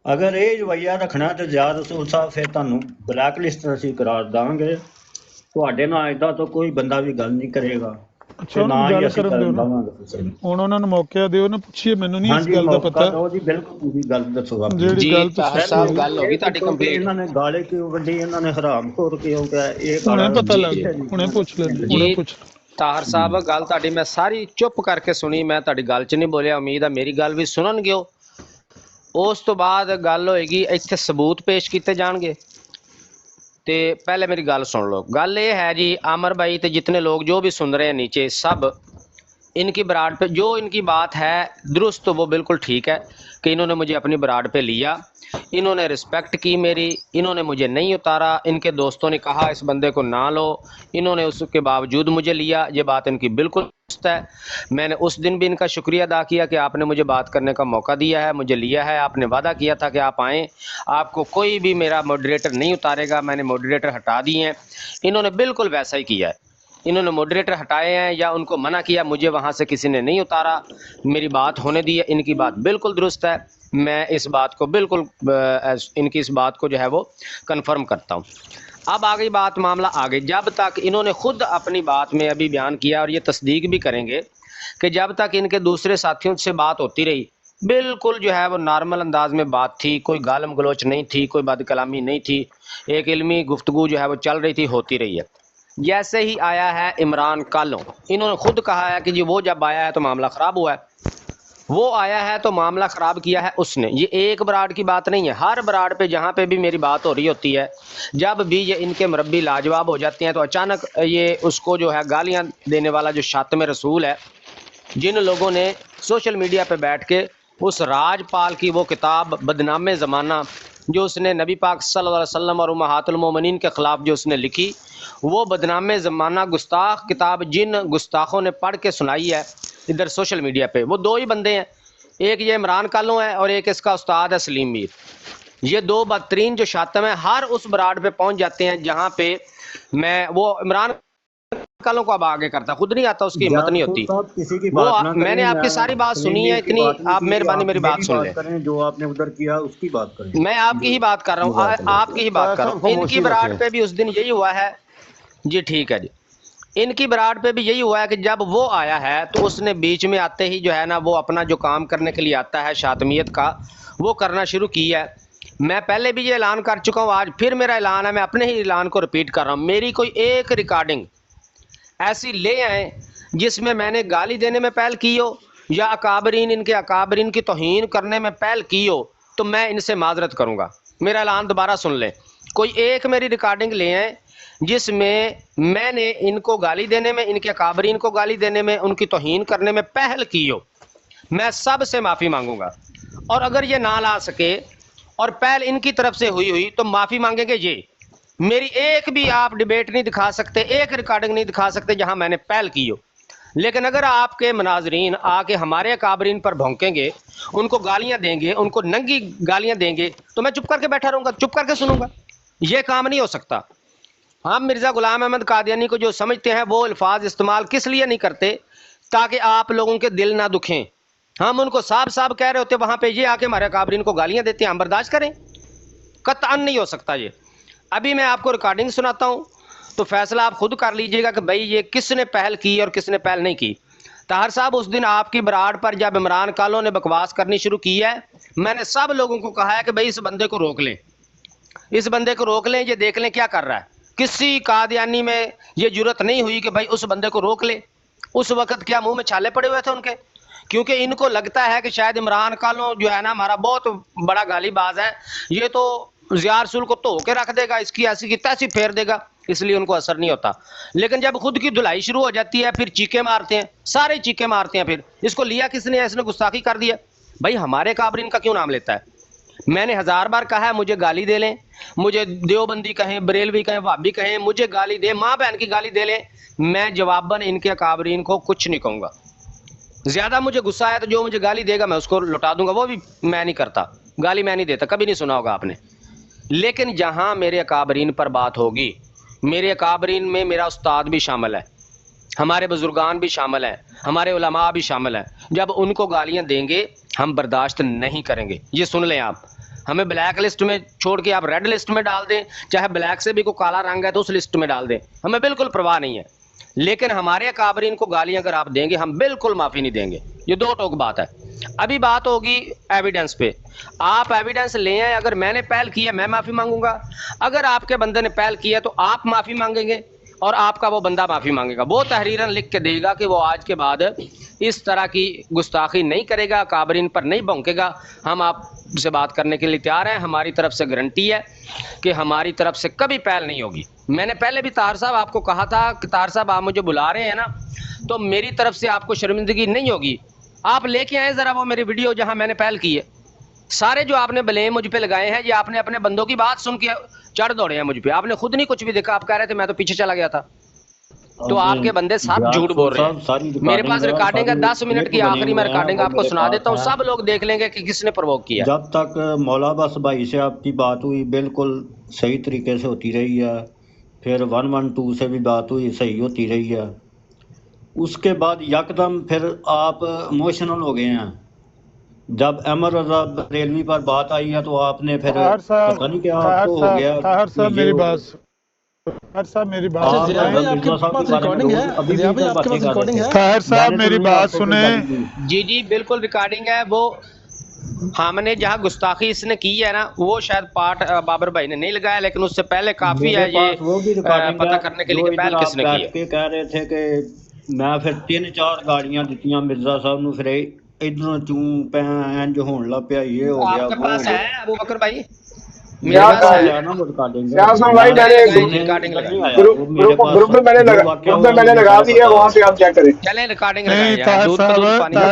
ਅਗਰ ਇਹ ਰਵੱਈਆ ਰੱਖਣਾ ਤੇ ਜ਼ਿਆ ਰਸੂਲ ਸਾਹਿਬ ਫਿਰ ਤੁਹਾਨੂੰ ਬਲੈਕ ਲਿਸਟ ਅਸੀਂ ਕਰਾਰ ਦੇਵਾਂਗੇ, ਤੁਹਾਡੇ ਨਾਲ ਇੱਦਾਂ ਤੋਂ ਕੋਈ ਬੰਦਾ ਵੀ ਗੱਲ ਨਹੀਂ ਕਰੇਗਾ। ਅੱਛਾ ਉਹਨਾਂ ਨੂੰ ਗੱਲ ਕਰਨ ਦਿਓ ਨਾ, ਹੁਣ ਉਹਨਾਂ ਨੂੰ ਮੌਕਾ ਦਿਓ ਨਾ, ਪੁੱਛੀਏ ਮੈਨੂੰ ਨਹੀਂ ਇਸ ਗੱਲ ਦਾ ਪਤਾ ਜੀ ਬਿਲਕੁਲ ਤੁਸੀਂ ਗੱਲ ਦੱਸੋ ਆਪਣੀ। ਜਿਹੜੀ ਜੀ ਗੱਲ ਤਾਹਰ ਤੁਸੀਂ ਸਾਹਿਬ ਗੱਲ ਹੋ ਗਈ ਤੁਹਾਡੀ ਕੰਪਲੀਟ। ਇਹਨਾਂ ਨੇ ਗਾਲੇ ਕਿਉਂ ਵੱਢੀ, ਇਹਨਾਂ ਨੇ ਹਰਾਮ ਖੋਰ ਕਿਉਂ ਕਿਹਾ, ਇਹ ਹੁਣੇ ਗਾਲਾਂ ਪਤਾ ਲੱਗ ਠੀਕ ਹੈ ਗਿਆ, ਜੀ। ਹੁਣੇ ਪੁੱਛ ਲੈਂਦੇ, ਹੁਣੇ ਜੀ ਪੁੱਛ ਤਾਹਰ ਸਾਹਿਬ ਗੱਲ ਤੁਹਾਡੀ ਮੈਂ ਸਾਰੀ ਚੁੱਪ ਕਰਕੇ ਸੁਣੀ, ਮੈਂ ਤੁਹਾਡੀ ਗੱਲ 'ਚ ਨਹੀਂ ਬੋਲਿਆ, ਉਮੀਦ ਆ ਮੇਰੀ ਗੱਲ ਵੀ ਸੁਣਨਗੇ ਉਹ। ਉਸ ਤੋਂ ਬਾਅਦ ਗੱਲ ਹੋਏਗੀ, ਇੱਥੇ ਸਬੂਤ ਪੇਸ਼ ਕੀਤੇ ਜਾਣਗੇ। ਤੇ पहले मेरी गल सुन लो। गल ये है जी, आमर भाई तो जितने लोग जो भी सुन रहे हैं नीचे, सब इनकी बराड पे जो इनकी बात है दुरुस्त, तो वो बिल्कुल ठीक है कि इन्होंने मुझे अपनी बराड पे लिया, इन्होंने रिस्पेक्ट की मेरी, इन्होंने मुझे नहीं उतारा, इनके दोस्तों ने कहा इस बंदे को ना लो, इन्होंने उसके बावजूद मुझे लिया। ये बात इनकी बिल्कुल दुरुस्त है। मैंने उस दिन भी इनका शुक्रिया अदा किया कि आपने मुझे बात करने का मौका दिया है, मुझे लिया है, आपने वादा किया था कि आप आएँ, आपको कोई भी मेरा मॉडरेटर नहीं उतारेगा। मैंने मॉडरेटर हटा दिए हैं, इन्होंने बिल्कुल वैसा ही किया है। इन्होंने मॉडरेटर हटाए हैं या उनको मना किया, मुझे वहाँ से किसी ने नहीं उतारा, मेरी बात होने दी है। इनकी बात बिल्कुल दुरुस्त है, मैं इस बात को बिल्कुल इनकी इस बात को जो है वो कन्फर्म करता हूँ। अब आ गई बात, मामला आ गई, जब तक इन्होंने खुद अपनी बात में अभी बयान किया और ये तस्दीक भी करेंगे कि जब तक इनके दूसरे साथियों से बात होती रही, बिल्कुल जो है वो नॉर्मल अंदाज में बात थी, कोई गालम गलोच नहीं थी, कोई बदकलामी नहीं थी, एक इल्मी गुफ्तगू जो है वो चल रही थी, होती रही है। जैसे ही आया है इमरान कालों, इन्होंने खुद कहा है कि जी वो जब आया है तो मामला ख़राब हुआ है, वो आया है तो मामला ख़राब किया है उसने। ये एक बराड की बात नहीं है, हर बराड पे जहाँ पे भी मेरी बात हो रही होती है, जब भी ये इनके मुरब्बी लाजवाब हो जाते हैं तो अचानक ये उसको जो है गालियाँ देने वाला जो शातिम रसूल है, जिन लोगों ने सोशल मीडिया पे बैठ के उस राजपाल की वो किताब बदनामे ज़माना जो उसने नबी पाक सल्लल्लाहु अलैहि वसल्लम और उम्महातुल मोमिनीन के ख़िलाफ़ जो उसने लिखी, वो बदनामे ज़माना गुस्ताख किताब जिन गुस्ताखों ने पढ़ के सुनाई है इधर सोशल मीडिया पे, वो दो ही बंदे हैं, एक ये इमरान कालों है और एक इसका उस्ताद है सलीम मीर। ये दो बदतरीन जो शातिम हैं हर उस बराड पे पहुंच जाते हैं जहाँ पे मैं वो इमरान कालों को अब आगे करता, खुद नहीं आता, उसकी हिम्मत नहीं होती। वो मैंने आपकी सारी बात सुनी है, इतनी आप मेहरबानी मेरी बात सुन लें, जो आपने उधर किया उसकी बात करें। मैं आपकी ही बात कर रहा हूँ, आपकी ही बात कर रहा हूँ। इनकी बराड पे भी उस दिन यही हुआ है जी, ठीक है जी, इनकी बराड पे भी यही हुआ है कि जब वो आया है तो उसने बीच में आते ही जो है ना वो अपना जो काम करने के लिए आता है शातमियत का, वो करना शुरू किया है। मैं पहले भी ये ऐलान कर चुका हूँ, आज फिर मेरा ऐलान है, मैं अपने ही ऐलान को रिपीट कर रहा हूँ। मेरी कोई एक रिकॉर्डिंग ऐसी ले आए जिसमें मैंने गाली देने में पहल की हो या अकाबरीन इनके अकाबरीन की तौहीन करने में पहल की हो, तो मैं इनसे माजरत करूँगा। मेरा ऐलान दोबारा सुन लें, कोई एक मेरी रिकॉर्डिंग ले आए जिसमें मैंने इनको गाली देने में, इनके अकाबरीन को गाली देने में, उनकी तौहीन करने में पहल की हो, मैं सब से माफ़ी मांगूंगा। और अगर ये ना ला सके और पहल इनकी तरफ से हुई तो माफ़ी मांगेंगे ये। मेरी एक भी आप डिबेट नहीं दिखा सकते, एक रिकॉर्डिंग नहीं दिखा सकते जहां मैंने पहल की हो। लेकिन अगर आपके मुनाजरीन आके हमारे अकाबरीन पर भौंकेंगे, उनको गालियां देंगे, उनको नंगी गालियां देंगे, तो मैं चुप करके बैठा रहूँगा, चुप करके सुनूंगा। ये काम नहीं हो सकता। हम मिर्ज़ा गुलाम अहमद कादियानी को जो समझते हैं वो अल्फाज इस्तेमाल किस लिए नहीं करते, ताकि आप लोगों के दिल ना दुखें। हम उनको साफ साफ कह रहे होते, वहाँ पे ये आके हमारे अकाबरीन को गालियाँ देते हैं, हम बर्दाश्त करें? कतअन नहीं हो सकता ये। अभी मैं आपको रिकॉर्डिंग सुनाता हूँ, तो फैसला आप खुद कर लीजिएगा कि भाई ये किसने पहल की और किसने पहल नहीं की। ताहर साहब, उस दिन आपकी बराड पर जब इमरान कालों ने बकवास करनी शुरू की है, मैंने सब लोगों को कहा है कि भाई इस बंदे को रोक लें, इस बंदे को रोक लें, ये देख लें क्या कर रहा है। किसी कादियानी में ये जुर्रत नहीं हुई कि भाई उस बंदे को रोक ले। उस वक्त क्या मुंह में छाले पड़े हुए थे उनके, क्योंकि इनको लगता है कि शायद इमरान कालों जो है ना हमारा बहुत बड़ा गालीबाज है, ये तो ज़िया रसूल को धो के रख देगा, इसकी ऐसी की तैसी फेर देगा, इसलिए उनको असर नहीं होता। लेकिन जब खुद की धुलाई शुरू हो जाती है फिर चीखे मारते हैं, सारे चीखे मारते हैं। फिर इसको लिया किसने, इसने गुस्ताखी कर दिया। भाई हमारे काबरीन का क्यों नाम लेता है? मैंने 1000 बार कहा है मुझे गाली दे लें, मुझे देवबंदी कहें, बरेलवी कहें, वहाबी कहें, मुझे गाली दे, माँ बहन की गाली दे लें, मैं जवाबन इनके काबरीन को कुछ नहीं कहूँगा। ज़्यादा मुझे गुस्सा आया तो जो मुझे गाली देगा मैं उसको लौटा दूंगा, वो भी मैं नहीं करता, गाली मैं नहीं देता, कभी नहीं सुना होगा आपने। लेकिन जहाँ मेरे अकाबरीन पर बात होगी, मेरे अकाबरीन में मेरा उस्ताद भी शामिल है, हमारे बुजुर्गान भी शामिल हैं, हमारे उलमा भी शामिल हैं, जब उनको गालियाँ देंगे हम बर्दाश्त नहीं करेंगे। ये सुन लें आप, हमें ब्लैक लिस्ट में छोड़ के आप रेड लिस्ट में डाल दें, चाहे ब्लैक से भी कोई काला रंग है तो उस लिस्ट में डाल दें, हमें बिल्कुल परवाह नहीं है। لیکن ہمارے اکابرین کو گالیاں اگر آپ دیں گے ہم بالکل معافی نہیں دیں گے. یہ دو ٹوک بات ہے. ابھی بات ہوگی ایویڈنس پہ. آپ ایویڈنس لے آئیں. اگر میں نے پہل کیا میں معافی مانگوں گا, اگر آپ کے بندے نے پہل کیا تو آپ معافی مانگیں گے اور آپ کا وہ بندہ معافی مانگے گا. وہ تحریراً لکھ کے دے گا کہ وہ آج کے بعد اس طرح کی گستاخی نہیں کرے گا, اکابرین پر نہیں بھونکے گا. ہم آپ سے بات کرنے کے لیے تیار ہیں. ہماری طرف سے گارنٹی ہے کہ ہماری طرف سے کبھی پہل نہیں ہوگی. میں نے پہلے بھی طاہر صاحب آپ کو کہا تھا کہ طاہر صاحب آپ مجھے بلا رہے ہیں نا, تو میری طرف سے آپ کو شرمندگی نہیں ہوگی. آپ لے کے آئیں ذرا وہ میری ویڈیو جہاں میں نے پہل کی ہے. سارے جو آپ نے بلیم مجھ پہ لگائے ہیں یہ آپ نے اپنے بندوں کی بات سن کے چڑھ دوڑے ہیں مجھ پہ. آپ نے خود نہیں کچھ بھی دیکھا. آپ کہہ رہے تھے میں تو پیچھے چلا گیا تھا. تو آپ کے بندے سب جھوٹ بول رہے ہیں. میرے پاس ریکارڈنگ ہے 10 منٹ کی, آخری میں ریکارڈنگ آپ کو سنا دیتا ہوں. سب لوگ دیکھ لیں گے کہ کس نے پرووک کیا. جب تک مولا عباس بھائی سے آپ کی بات ہوئی بالکل صحیح طریقے سے ہوتی رہی ہے, پھر 112 سے بھی بات ہوئی صحیح ہوتی رہی ہے. اس کے بعد یکدم پھر آپ ایموشنل ہو گئے ہیں. جب احمد رضا بریلوی پر بات آئی ہے تو آپ نے پھر طاہر صاحب, پتہ نہیں کیا آپ کو ہو گیا. طاہر صاحب میری بات, طاہر صاحب میری بات طاہر صاحب میری بات سنیں. جی جی بالکل ریکارڈنگ ہے. وہ ہم نے جہاں گستاخی اس نے کی ہے نا وہ شاید پارٹ بابر بھائی نے نہیں لگایا, لیکن اس سے پہلے کافی ہے یہ پتہ کرنے کے لیے کہ پہل کس نے کی ہے. کہہ رہے تھے کہ میں پھر 3-4 گاڑیاں دیتیاں مرزا صاحب نو, پھر ادھروں چوں پہ انج ہون لگ پیا, یہ ہو گیا. آپ کے پاس ہے ابو بکر بھائی؟ میرے پاس ہے نا وہ ریکارڈنگ. گروپ میں میں نے لگا دی ہے, وہاں سے آپ چیک کریں. چلیں ریکارڈنگ نہیں طاہر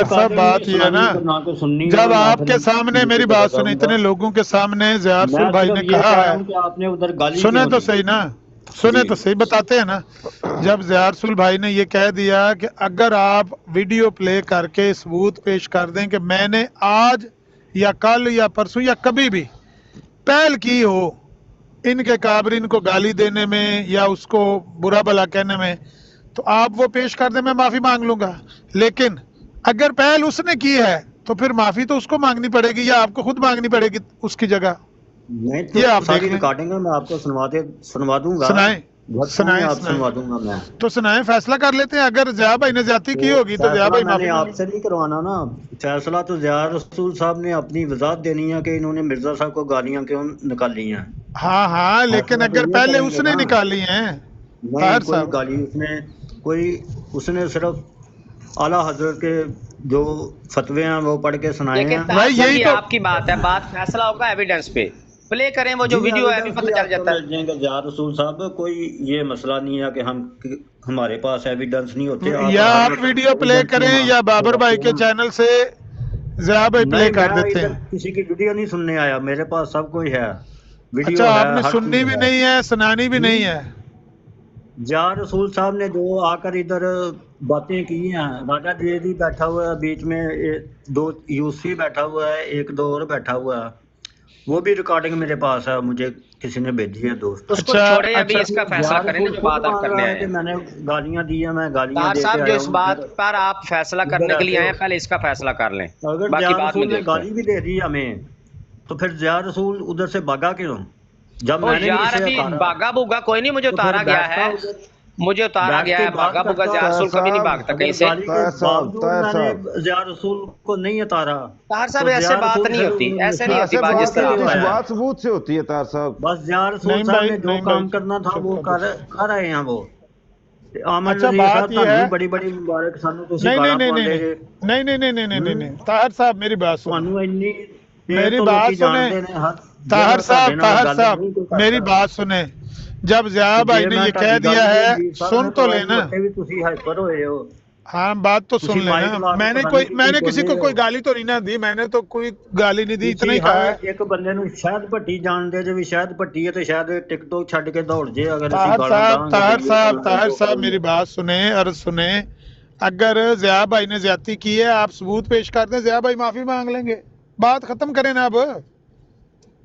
صاحب بات یہ ہے نا, جب آپ کے سامنے میری بات سنیں, اتنے لوگوں کے سامنے ضیاء رسول بھائی نے کہا ہے, سنیں تو صحیح نا, سنیں تو صحیح بتاتے ہیں نا. جب ضیاء رسول بھائی نے یہ کہہ دیا کہ اگر آپ ویڈیو پلے کر کے ثبوت پیش کر دیں کہ میں نے آج یا کل یا پرسوں یا کبھی بھی پہل کی ہو ان کے کابرین کو گالی دینے میں یا اس کو برا بھلا کہنے میں, تو آپ وہ پیش کر دیں, میں معافی مانگ لوں گا. لیکن اگر پہل اس نے کی ہے تو پھر معافی تو اس کو مانگنی پڑے گی یا آپ کو خود مانگنی پڑے گی اس کی جگہ. یہ آپ ساری ریکارڈنگ ہے, میں آپ کو سنوا دوں گا. سنائیں تو سنائیں, فیصلہ کر لیتے ہیں. اگر ضیاء بھائی نے زیادتی کی ہوگی تو ضیاء بھائی معافی آپ سے نہیں کروانا نا فیصلہ, تو ضیاء رسول صاحب نے اپنی وضاحت دینی ہے کہ انہوں نے مرزا صاحب کو گالیاں کیوں نکالی ہیں. ہاں لیکن اگر پہلے اس نے نکالی ہیں طاہر صاحب, گالی اس نے صرف اعلیٰ حضرت کے جو فتوے ہیں وہ پڑھ کے سنائے ہیں. یہی آپ کی بات ہے. بات فیصلہ ہوگا ایویڈنس پہ. پلے کریں وہ جو ویڈیو ہے ابھی پتہ چل جاتا ہے. ضیاء رسول صاحب کوئی یہ مسئلہ نہیں ہے کہ ہمارے پاس ایویڈنس نہیں ہوتے. یا آپ ویڈیو پلے کریں یا بابر بھائی کے چینل سے ضیاء بھائی پلے کر دیتے ہیں. کسی کی ویڈیو نہیں سننے آیا, میرے پاس سب کوئی ہے. اچھا آپ نے سننی بھی نہیں ہے, سنانی بھی نہیں ہے. ضیاء رسول صاحب نے جو آ کر ادھر باتیں کی ہیں, راجا دیوی بیٹھا ہوا ہے بیچ میں, 2 یوسی بیٹھا ہوا ہے, 1-2 اور بیٹھا ہوا ہے, وہ بھی ریکارڈنگ میرے پاس ہے, مجھے کسی نے بھیجی ہے دوست. اس کو چھوڑیں, ابھی اس کا فیصلہ کریں جو بات آپ کرنے آئے ہیں. میں نے گالیاں دی ہیں, میں گالیاں دے کے صاحب جو اس بات پر آپ فیصلہ کرنے کے لیے آئے ہیں پہلے اس کا فیصلہ کر لیں. اگر ضیاء رسول نے گالی بھی دے دی ہمیں تو پھر ضیاء رسول ادھر سے بھاگا کیوں؟ جب میں نے ابھی بھاگا بھوگا کوئی نہیں, مجھے اتارا گیا ہے, مجھے اتارا گیا ہے. بھاگا بھوگا ضیاء رسول کبھی نہیں بھاگتا کہیں سے. ضیاء رسول کو نہیں اتارا. طاہر صاحب ایسے بات نہیں ہوتی, ایسے نہیں ہوتی بات جس طرح بات ثبوت سے ہوتی ہے. طاہر صاحب بس ضیاء رسول صاحب نے جو کام کرنا تھا وہ کر رہے ہیں. وہ اچھا بات یہ ہے, بڑی بڑی مبارک سانو تو نہیں طاہر صاحب میری بات سنیں, میری بات سنیں طاہر صاحب میری بات سنیں. جب ضیاء بھائی نے یہ کہہ دیا ہے سن تو لینا. ہاں بات تو سن لینا. میں نے کسی کو کوئی گالی تو نہیں نہ دی, میں نے تو کوئی گالی نہیں دی, اتنا ہی کہا ہے. ایک بندے نو شاید پٹی جان دے جو بھی شاید پٹی ہے تو شاید ٹک ٹاک چھڈ کے دوڑ جے. اگر طاہر صاحب میری بات سنیں اور سنیں, اگر ضیاء بھائی نے زیادتی کی ہے آپ ثبوت پیش کر دیں, ضیاء بھائی معافی مانگ لیں گے, بات ختم کریں نا. اب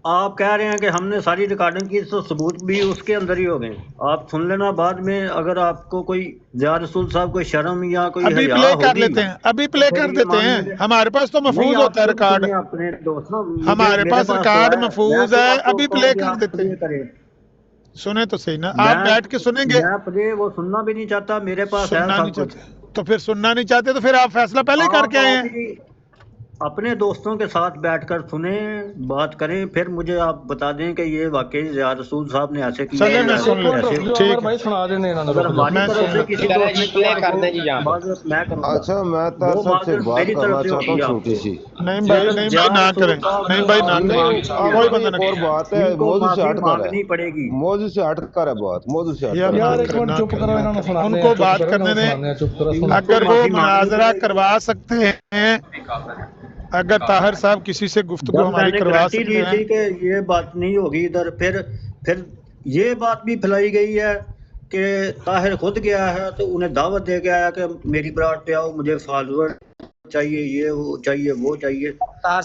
آپ کہہ رہے ہیں کہ ہم نے ساری ریکارڈنگ کی تو ثبوت بھی اس کے اندر ہی ہو گئے, آپ سن لینا بعد میں. اگر آپ کو کوئی ضیاء رسول صاحب کوئی شرم یا کوئی ابھی پلے کر لیتے ہیں, ابھی پلے کر دیتے ہیں. ہمارے پاس تو محفوظ ہوتا ہے ریکارڈ, ہمارے پاس ریکارڈ محفوظ ہے, ابھی پلے کر دیتے ہیں. सुने तो सही ना, आप बैठ के सुनेंगे? मैं अपने वो सुनना भी नहीं चाहता, मेरे पास है सुनना सब नहीं कुछ। चाहते तो फिर सुनना नहीं चाहते तो फिर आप फैसला पहले ही करके आए हैं। अपने दोस्तों के साथ बैठकर सुने, बात करें, फिर मुझे आप बता दें कि ये वाकई ज़िया रसूल साहब ने ऐसे किया। चले मैं सुन लेता हूं, ठीक है। भाई सुना देने ना, अगर हमारी तरफ से किसी दोस्त ने प्ले कर दें जी यहाँ पे। मैं करूंगा। अच्छा मैं तार साहब से बात करना चाहता हूँ छोटी सी। नहीं भाई ना करें, नहीं भाई ना करें, कोई बंदा ना और बात है, मौजूद से हट कर है, पड़ेगी। मौजूद से हट कर है बात, मौजूद से हट कर है। यार एक मिनट चुप करो, इन्होंने सुना दे, उनको बात करने दें। अगर वो मुनाजरा करवा सकते हैं, अगर ताहिर साहब किसी से गुफ्तगू हमारी करवा सकते हैं कि ये बात नहीं होगी इधर, फिर ये बात भी फैलाई गई है कि ताहिर खुद गया है तो उन्हें दावत दे के आया कि मेरी बरात पे आओ, मुझे फॉलोअर चाहिए, ये वो चाहिए, वो चाहिए।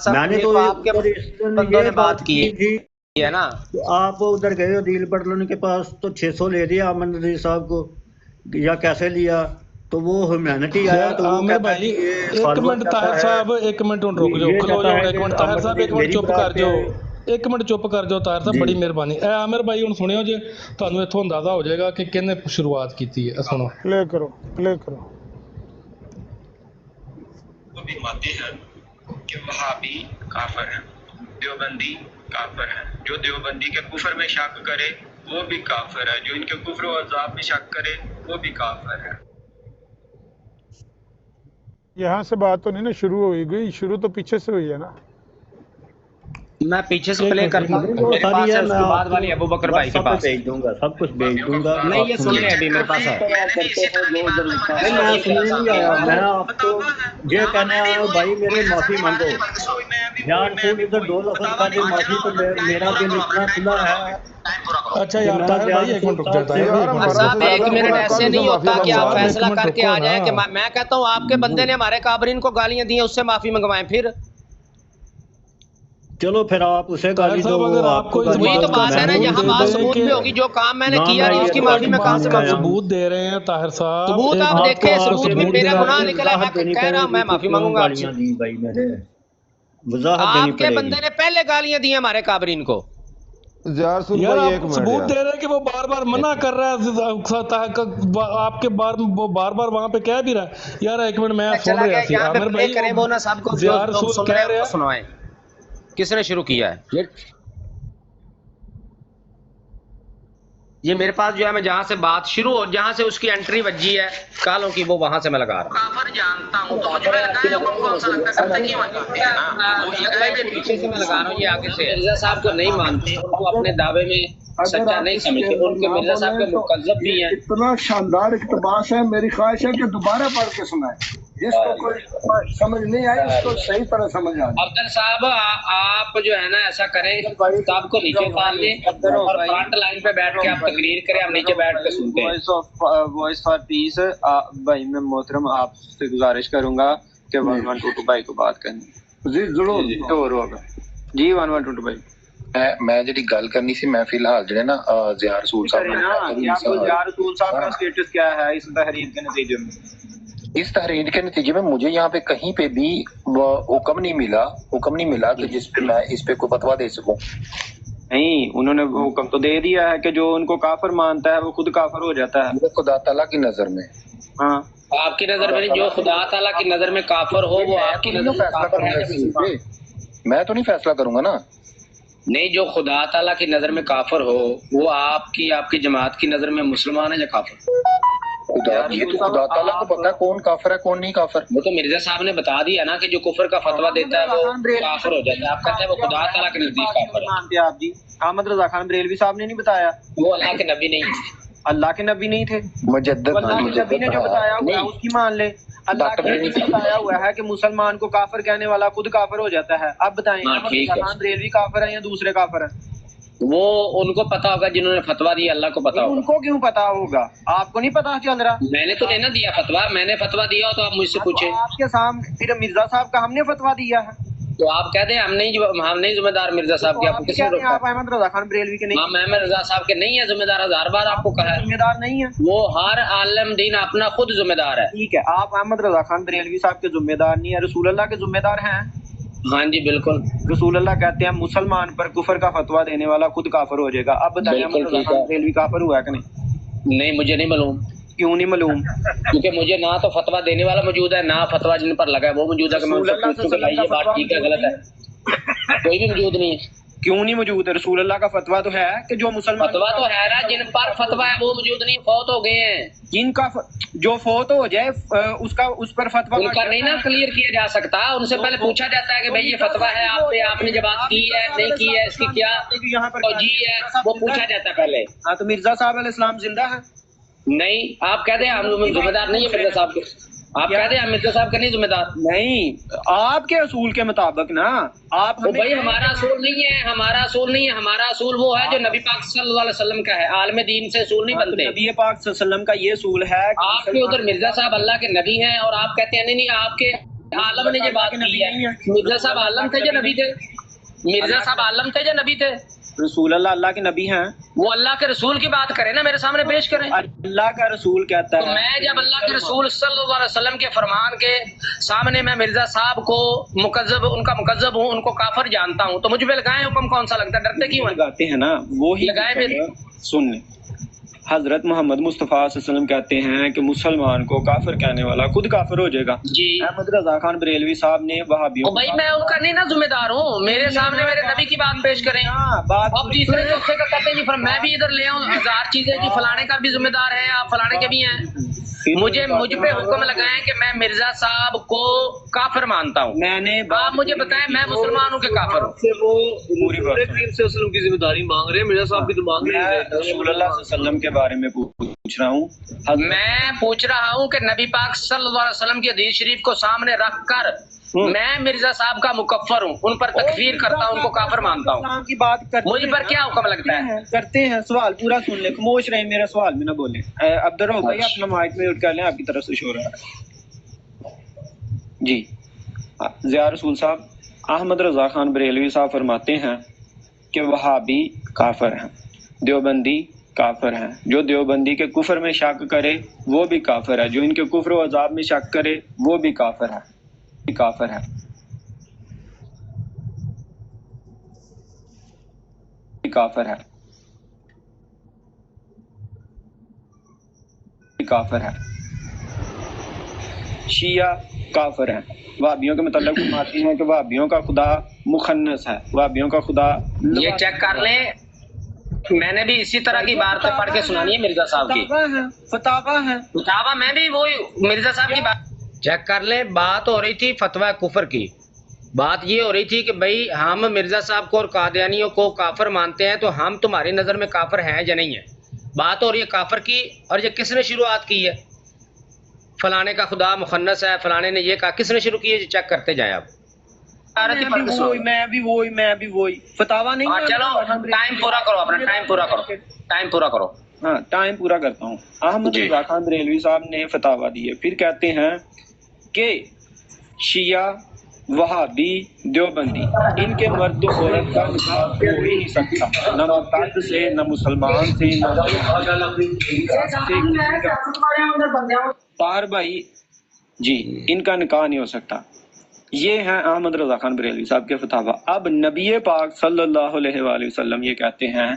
मैंने तो आपके बात की है ना, तो आप उधर गए दिल पटलन के पास तो 600 ले दिया अमन नज़ीर साहब को, या कैसे लिया? तो वो ह्यूमैनिटी आया तो वो कहता है एक मिनट ताहिर साहब, एक मिनट रुक जाओ, खलो जाओ एक मिनट ताहिर साहब, एक मिनट चुप कर जाओ, एक मिनट चुप कर जाओ ताहिर साहब, बड़ी मेहरबानी। ए आमिर भाई हुण सुनियो जे, ਤੁਹਾਨੂੰ ਇੱਥੋਂ ਅੰਦਾਜ਼ਾ ਹੋ ਜਾਏਗਾ ਕਿ ਕਿਹਨੇ ਸ਼ੁਰੂਆਤ ਕੀਤੀ ਹੈ। सुनो प्ले करो, प्ले करो। वो भी मानते हैं कि वहाबी काफिर है, देवबंदी काफिर है, जो देवबंदी के कुफर में शक करे वो भी काफिर है, जो इनके कुफर और अज़ाब में शक करे वो भी काफिर है। यहाँ से बात तो नहीं ना शुरू हुई गई, शुरू तो पीछे से हुई है ना। मैं पीछे से प्ले करता हूँ, मेरे पास है, उसके बाद वाली अबू बकर भाई के पास भेज दूंगा, सब कुछ भेज दूंगा। नहीं ये सुन ले, अभी मेरे पास है। मैं सुनने नहीं आया, मैं आपको ये कहना है भाई मेरे माफी मांगो यार, तुम इधर 2 लफ्ज़ का जो माफी, तो मेरा दिल इतना खुला है। अच्छा यार ताहिर भाई एक मिनट रुक जाता है साहब, 1 मिनट ऐसे नहीं होता कि आप फैसला करके आ जाए कि मैं कहता हूँ आपके बंदे ने हमारे काबरीन को गालियां दी हैं, उससे माफी मंगवाएं। फिर चलो फिर आप उसे गाली दो, अगर आपको वही तो बात है ना, यहाँ बात सबूत में होगी, जो काम मैंने किया नहीं उसकी माफी मैं कहाँ से मांगूं? सबूत दे रहे हैं ताहिर साहब, सबूत आप देखें, सबूत में मेरा गुनाह निकला, मैं कह रहा हूँ मैं माफी मांगूंगा आपसे। आपके बंदे ने पहले गालियां दी हैं हमारे काबरीन को। यार आप सबूत दे रहे हैं कि वो बार बार मना कर रहा है, आपके वो बार बार वहाँ पे कह भी रहा है। यार एक मिनट मैं सुन रहा थी आमिर भाई, वो ना सबको सुनाए, किसने शुरू किया है ये मेरे पास जो है, मैं जहाँ से बात शुरू हो, जहाँ से उसकी एंट्री बजी है कालों की, वो वहाँ से मैं लगा रहा हूँ। जानता हूँ पीछे से मैं लगा रहा हूँ, ये आगे से मिर्जा साहब को नहीं मानते, उनको अपने दावे में सच्चा नहीं समझते, उनके मिर्जा साहब के मुकज्जब भी हैं। इतना शानदार इक़्तिबास है, मेरी ख्वाहिश है कि दोबारा पढ़ के सुनाए, जिसको कोई समझ नहीं आई उसको सही तरह समझ आ जाए। अब्दुल साहब आप जो है ना ऐसा करें, साहब को नीचे उतार लें और फ्रंट लाइन पे बैठ के आप तकरीर करें, हम नीचे बैठ के सुनते हैं। वॉइस फॉर पीस भाई, मैं मोहतरम आपसे गुजारिश करूंगा कि 1122 भाई को बात करनी जी जरूर होगा जी। 1122 भाई मैं जी गल करनी सी, मैं फिलहाल जो है ना ज़िया रसूल साहब ज़िया रसूल साहब का स्टेटस क्या है इस तहरीर के नतीजे में? इस तहरीर के नतीजे में मुझे यहाँ पे कहीं पे भी हुक्म नहीं मिला कि जिस पे मैं इस पे कोई फतवा दे सकूं। नहीं, उन्होंने हुक्म तो दे दिया है कि जो उनको काफिर मानता है वो खुद काफिर हो जाता है। खुदा ताला की नजर में, हाँ आपकी नजर में जो खुदा ताला की नजर में काफिर हो वो आपकी नजर में काफिर है। मैं तो नहीं फैसला करूंगा ना। नहीं, जो खुदा ताला की नजर में काफिर हो वो आपकी जमात की नजर में मुसलमान है या काफिर? ये तो खुदा ताला को पता है कौन काफिर है कौन नहीं काफिर। वो तो मिर्जा साहब ने बता दिया ना कि जो कुफर का फतवा देता है वो काफिर हो जाता है। आप कहते हैं वो खुदा ताला के नजदीक काफिर मानते हैं आप जी? अहमद रजा खान बरेलवी साहब ने नहीं बताया, वो अल्लाह के नबी नहीं, अल्लाह के नबी नहीं थे। मुजद्दिद अल्लाह के नबी ने जो बताया हुआ है उसकी मान ले। अल्लाह के नबी ने बताया हुआ है कि मुसलमान को काफिर कहने वाला खुद काफिर हो जाता है। अब बताएं अहमद रजा खान बरेलवी काफिर है या दूसरे काफिर है? वो उनको पता होगा जिन्होंने फतवा दिया, अल्लाह को पता होगा। उनको क्यों पता होगा? आपको नहीं पता चल रहा? मैंने तो नहीं ना दिया फतवा, मैंने फतवा दिया हो तो आप मुझसे पूछे। आपके सामने फिर मिर्जा साहब का हमने फतवा दिया है तो आप कहते हैं हम नहीं जिम्मेदार मिर्जा साहब के। आपको किसने रोका? आप अहमद रजा खान बरेलवी के नहीं? हम अहमद रजा साहब के नहीं है जिम्मेदार, 1000 बार आपको कहा है जिम्मेदार नहीं है। वो हर आलम दीन अपना खुद जिम्मेदार है। ठीक है, आप अहमद रजा खान बरेलवी साहब के जिम्मेदार नहीं है, रसूल अल्लाह के जिम्मेदार हैं। हाँ जी बिल्कुल। रसूल अल्लाह कहते हैं मुसलमान पर कुफर का फतवा देने वाला खुद काफिर हो जाएगा। अब बताइए बरेलवी काफिर हुआ है कि नहीं? नहीं मुझे नहीं मालूम। क्यों नहीं मालूम? क्योंकि मुझे ना तो फतवा देने वाला मौजूद है, ना फतवा जिन पर लगा है वो मौजूद है कि मैं उनसे पूछूं कि भाई ये बात ठीक है गलत है, कोई भी मौजूद नहीं है। क्यों नहीं मौजूद है? रसूल अल्लाह का फतवा तो है कि जो मुसलमान फतवा तो है ना, जिन पर फतवा है वो मौजूद नहीं, फौत हो गए हैं। जिनका जो फौत हो जाए उसका उस पर फतवा उनका नहीं ना क्लियर किया जा सकता, उनसे पहले पूछा जाता है कि भाई ये फतवा है आप पे, आपने जवाब की है नहीं की है, इसकी क्या यहाँ पर जी है वो पूछा जाता है पहले। हाँ तो मिर्जा साहब अलैहिस्सलाम जिंदा है? नहीं आप कह दे हम जिम्मेदार नहीं है मिर्जा साहब के, आप कह दे हम मिर्जा साहब का नहीं जिम्मेदार। नहीं आपके असूल के मुताबिक ना आप भाई हमारा असूल नहीं है, हमारा असूल नहीं है, हमारा असूल वो है जो नबी पाक सल्लल्लाहु अलैहि वसल्लम का है, आलम दीन से असूल नहीं बनते। नबी पाक सल्लल्लाहु अलैहि वसल्लम का ये असूल है। आपके उधर मिर्जा साहब अल्लाह के नबी हैं और आप कहते हैं नहीं आपके आलम ने जो बात की है, मिर्जा साहब आलम थे जो नबी थे, मिर्जा साहब आलम थे जो नबी थे, रसूल अल्लाह के नबी हैं, वो अल्लाह के रसूल की बात करें ना, मेरे सामने पेश करें। अल्लाह का रसूल कहता है तो मैं जब अल्लाह के रसूल सल्लल्लाहु अलैहि वसल्लम के फरमान के सामने मैं मिर्जा साहब को मुकज्जब उनका मुकज्जब हूँ, उनको काफिर जानता हूँ, तो मुझ पे लगाए हुक्म कौन सा लगता है? डरते क्यों लगाते हैं ना वो ही लगाए मेरे। सुन ले, हजरत मोहम्मद मुस्तफ़ा सल्लल्लाहु अलैहि वसल्लम कहते हैं कि मुसलमान को काफिर कहने वाला खुद काफिर हो जाएगा। जी अहमद रजा खान बरेलवी साहब ने वहाबियों भाई मैं उनका नहीं ना जिम्मेदार हूँ, मेरे सामने मेरे नबी की बात पेश करें। अब तीसरे चौथे का कहते हैं जी मैं भी इधर ले आऊँ हजार चीजें जी फलाने का भी जिम्मेदार है, आप फलाने के भी हैं। मुझ पे हुक्म लगाएं कि मैं मिर्जा साहब को काफिर मानता हूँ, मैंने आप मुझे बताएं मैं मुसलमान हूँ कि काफिर हूँ? वो पूरी की जिम्मेदारी मांग रहे हैं, मिर्जा साहब की तो मांग रहे हैं। रसूल अल्लाह सल्लल्लाहु अलैहि वसल्लम के बारे में पूछ रहा हूँ, मैं पूछ रहा हूँ कि नबी पाक सल्लल्लाहु अलैहि वसल्लम की हदीस शरीफ को सामने रख कर मैं मिर्जा साहब का मुकफ्फर हूँ, उन पर तकफीर करता हूँ, उनको काफिर मानता हूँ, की बात करते मुझ पर क्या हुक्म लगता है? करते हैं सवाल पूरा सुन ले, खामोश रहे, मेरा सवाल में ना बोले। अब्दुल रऊफ भाई अपना माइक म्यूट कर लें, आपकी तरफ से शोर आ रहा है जी। ज़िया रसूल साहब, अहमद रजा खान बरेलवी साहब फरमाते हैं कि वहाबी काफिर हैं, देवबंदी काफिर हैं, जो देवबंदी के कुफर में शक करे वो भी काफिर है, जो इनके कुफर व अजाब में शक करे वो भी काफिर है, काफिर है, काफिर है, काफिर है। शिया काफिर है। वहाबियों के मतलब फरमाते हैं कि वहाबियों का खुदा मुखन्नस है, वहाबियों का खुदा। ये चेक कर ले, मैंने भी इसी तरह की बात पढ़ के सुनानी है मिर्जा साहब की। फतावा मैं भी वो मिर्जा साहब की बात चेक कर ले। बात हो रही थी फतवा कुफर की, बात ये हो रही थी कि भाई हम मिर्जा साहब को और कादियानियों को काफिर मानते हैं, तो हम तुम्हारी नजर में काफिर हैं या नहीं है? बात हो रही है काफिर की, और ये किसने शुरुआत की है? फलाने का खुदा मुखन्नस है, फलाने ने ये कहा, किसने शुरू की है? चेक करते जाए आप। मैं भी वही फतावा नहीं। चलो टाइम पूरा करो, अपना टाइम पूरा करो, टाइम पूरा करो। हाँ टाइम पूरा करता हूँ। अहमद रजा खान बरेलवी साहब ने फतावा दिए, फिर कहते हैं कि शिया वहाबी देवबंदी इनके मर्द औरत का निकाह हो ही नहीं सकता, न मुर्तद से, न मुसलमान से, न पार भाई जी, इनका निकाह नहीं हो सकता। ये हैं अहमद रजा खान बरेलवी साहब के फतावा। अब नबी पाक सल्लल्लाहु अलैहि वसल्लम ये कहते हैं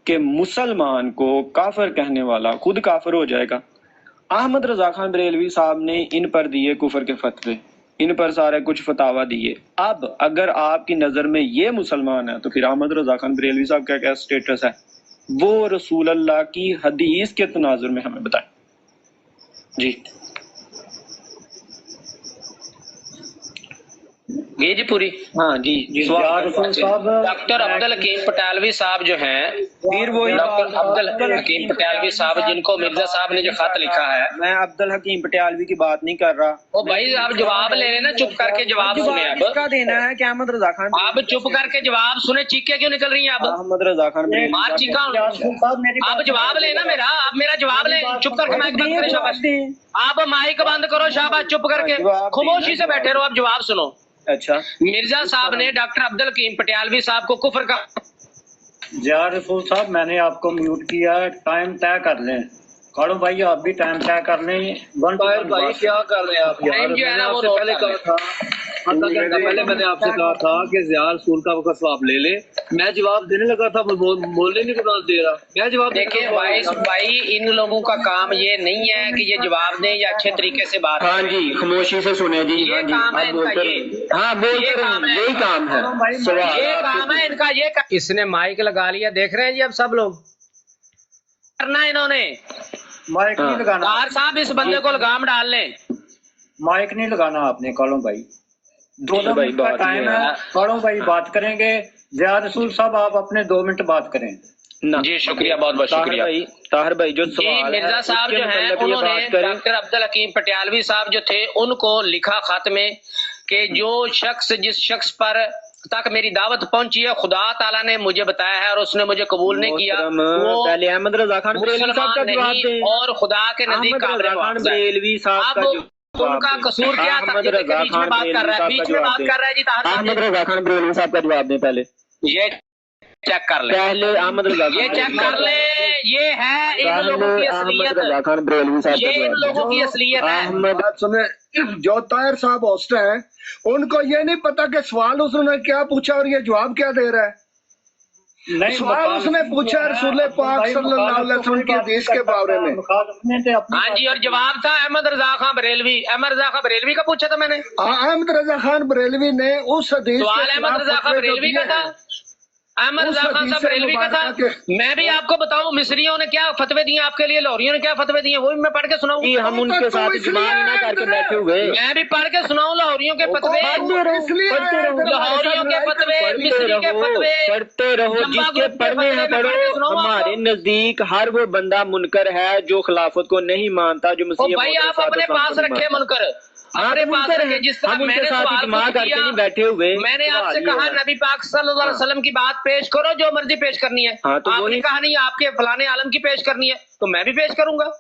कि मुसलमान को काफिर कहने वाला खुद काफिर हो जाएगा। अहमद रजा खान बरेलवी साहब ने इन पर दिए कुफर के फतवे, इन पर सारे कुछ फतावा दिए। अब अगर आपकी नजर में ये मुसलमान है तो फिर अहमद रजा खान बरेलवी साहब का क्या स्टेटस है, वो रसूल अल्लाह की हदीस के तनाजुर में हमें बताएं जी। ये जी पूरी। हाँ जी डॉक्टर अब्दुल हकीम पटेलवी साहब जो हैं, फिर वही डॉक्टर अब्दुल हकीम पटेलवी साहब जिनको मिर्जा साहब ने जो खत लिखा है। मैं अब्दुल हकीम पटेलवी की बात नहीं कर रहा। ओ भाई आप जवाब ले लेना, चुप करके जवाब सुने। अब किसका देना है कि अहमद रजा खान? आप चुप करके जवाब सुने, चीखें क्यों निकल रही हैं? अब अहमद रजा खान मार चीखा, आप जवाब लेना मेरा, आप मेरा जवाब ले। चुप करके माइक बंद करो, शाबाश। आप माइक बंद करो, शाबाश। चुप करके खामोशी से बैठे रहो, आप जवाब सुनो। अच्छा, मिर्जा साहब ने डॉक्टर अब्दुल हकीम पटेलवी साहब को कुफर का। ज़िया रसूल साहब मैंने आपको म्यूट किया है, टाइम तय कर लें। काड़ो भाई आप भी टाइम तय कर लें। भाई क्या कर रहे हैं आप? टाइम जो है ना वो पहले कहा था आधा घंटा पहले मैंने आपसे कहा था कि ज़िया रसूल का सवाब ले ले, मैं जवाब देने लगा था, बोलने नहीं को दे रहा, क्या जवाब? देखिए भाई इन लोगों का काम ये नहीं है कि ये जवाब दें या अच्छे तरीके से बात। हाँ जी, खामोशी से सुने जी। ये काम है इनका, ये हाँ बोलते रहे, यही काम है, ये काम है इनका, ये इसने माइक लगा लिया, देख रहे हैं जी अब सब लोग करना इन्होंने माइक नहीं लगाना। तार साहब इस बंदे को लगाम डाल लें। माइक नहीं लगाना आपने, कालों भाई 2 मिनट का टाइम है, कालों भाई बात करेंगे। ज़िया रसूल साहब आप अपने 2 मिनट बात करें। जी शुक्रिया, बहुत बहुत शुक्रिया। ताहिर भाई जो सवाल मिर्जा साहब जो हैं उन्होंने डॉक्टर अब्दुल हकीम पटियालवी साहब जो थे उनको लिखा खत में कि जो शख्स जिस शख्स पर तक मेरी दावत पहुंची है खुदा ताला ने मुझे बताया है और उसने मुझे कबूल नहीं किया, वो पहले अहमद रजा खान बरेलवी साहब का जवाब दें और खुदा के नजदीक बरेलवी साहब का उनका कसूर क्या था? बीच में बात कर रहा है, बीच में बात कर रहा है जी। अहमद रजा खान बरेलवी साहब का जवाब दें पहले, ये चेक कर ले पहले अहमद रजा, ये चेक कर ले, ये है इन लोगों की असलियत, ये इन लोगों की असलियत है। सुने, जो ताहिर साहब होस्ट हैं उनको ये नहीं पता कि सवाल उसने क्या पूछा और ये जवाब क्या दे रहा है। नहीं, सवाल उसने पूछा रसूल पाक सल्लल्लाहु अलैहि वसल्लम की हदीस के बारे में। हाँ जी, और जवाब था अहमद रजा खान बरेलवी। अहमद रजा खान बरेलवी का पूछा था मैंने। अहमद रजा खान बरेलवी ने उस हदीस सवाल अहमद रजा खान बरेलवी का था, अहमद रजा खान साहब बरेलवी का था। मैं भी आपको बताऊं मिस्रियों ने क्या फतवे दिए आपके लिए, लाहौरियों ने क्या फतवे दिए, वो भी मैं पढ़ के सुनाऊं। हम उनके साथ इजमा ना करके बैठे हुए, मैं भी पढ़ के सुनाऊं लाहौरियों के फतवे, लाहौरियों के फतवे, मिस्री के फतवे, पढ़ते रहो, जिसके पढ़ने हैं पढ़ो। हमारे नजदीक हर वो बंदा मुनकर है जो खिलाफत को नहीं मानता, जो मसीह भाई आप अपने पास रखे मुनकर, अपने पास रखे। जिस तरह मैंने सवाल किया, बैठे हुए, मैंने आपसे कहा नबी पाक सल्लल्लाहु अलैहि वसल्लम की बात पेश करो, जो मर्जी पेश करनी है। हाँ, तो आपने कहा नहीं आपके फलाने आलम की पेश करनी है, तो मैं भी पेश करूंगा।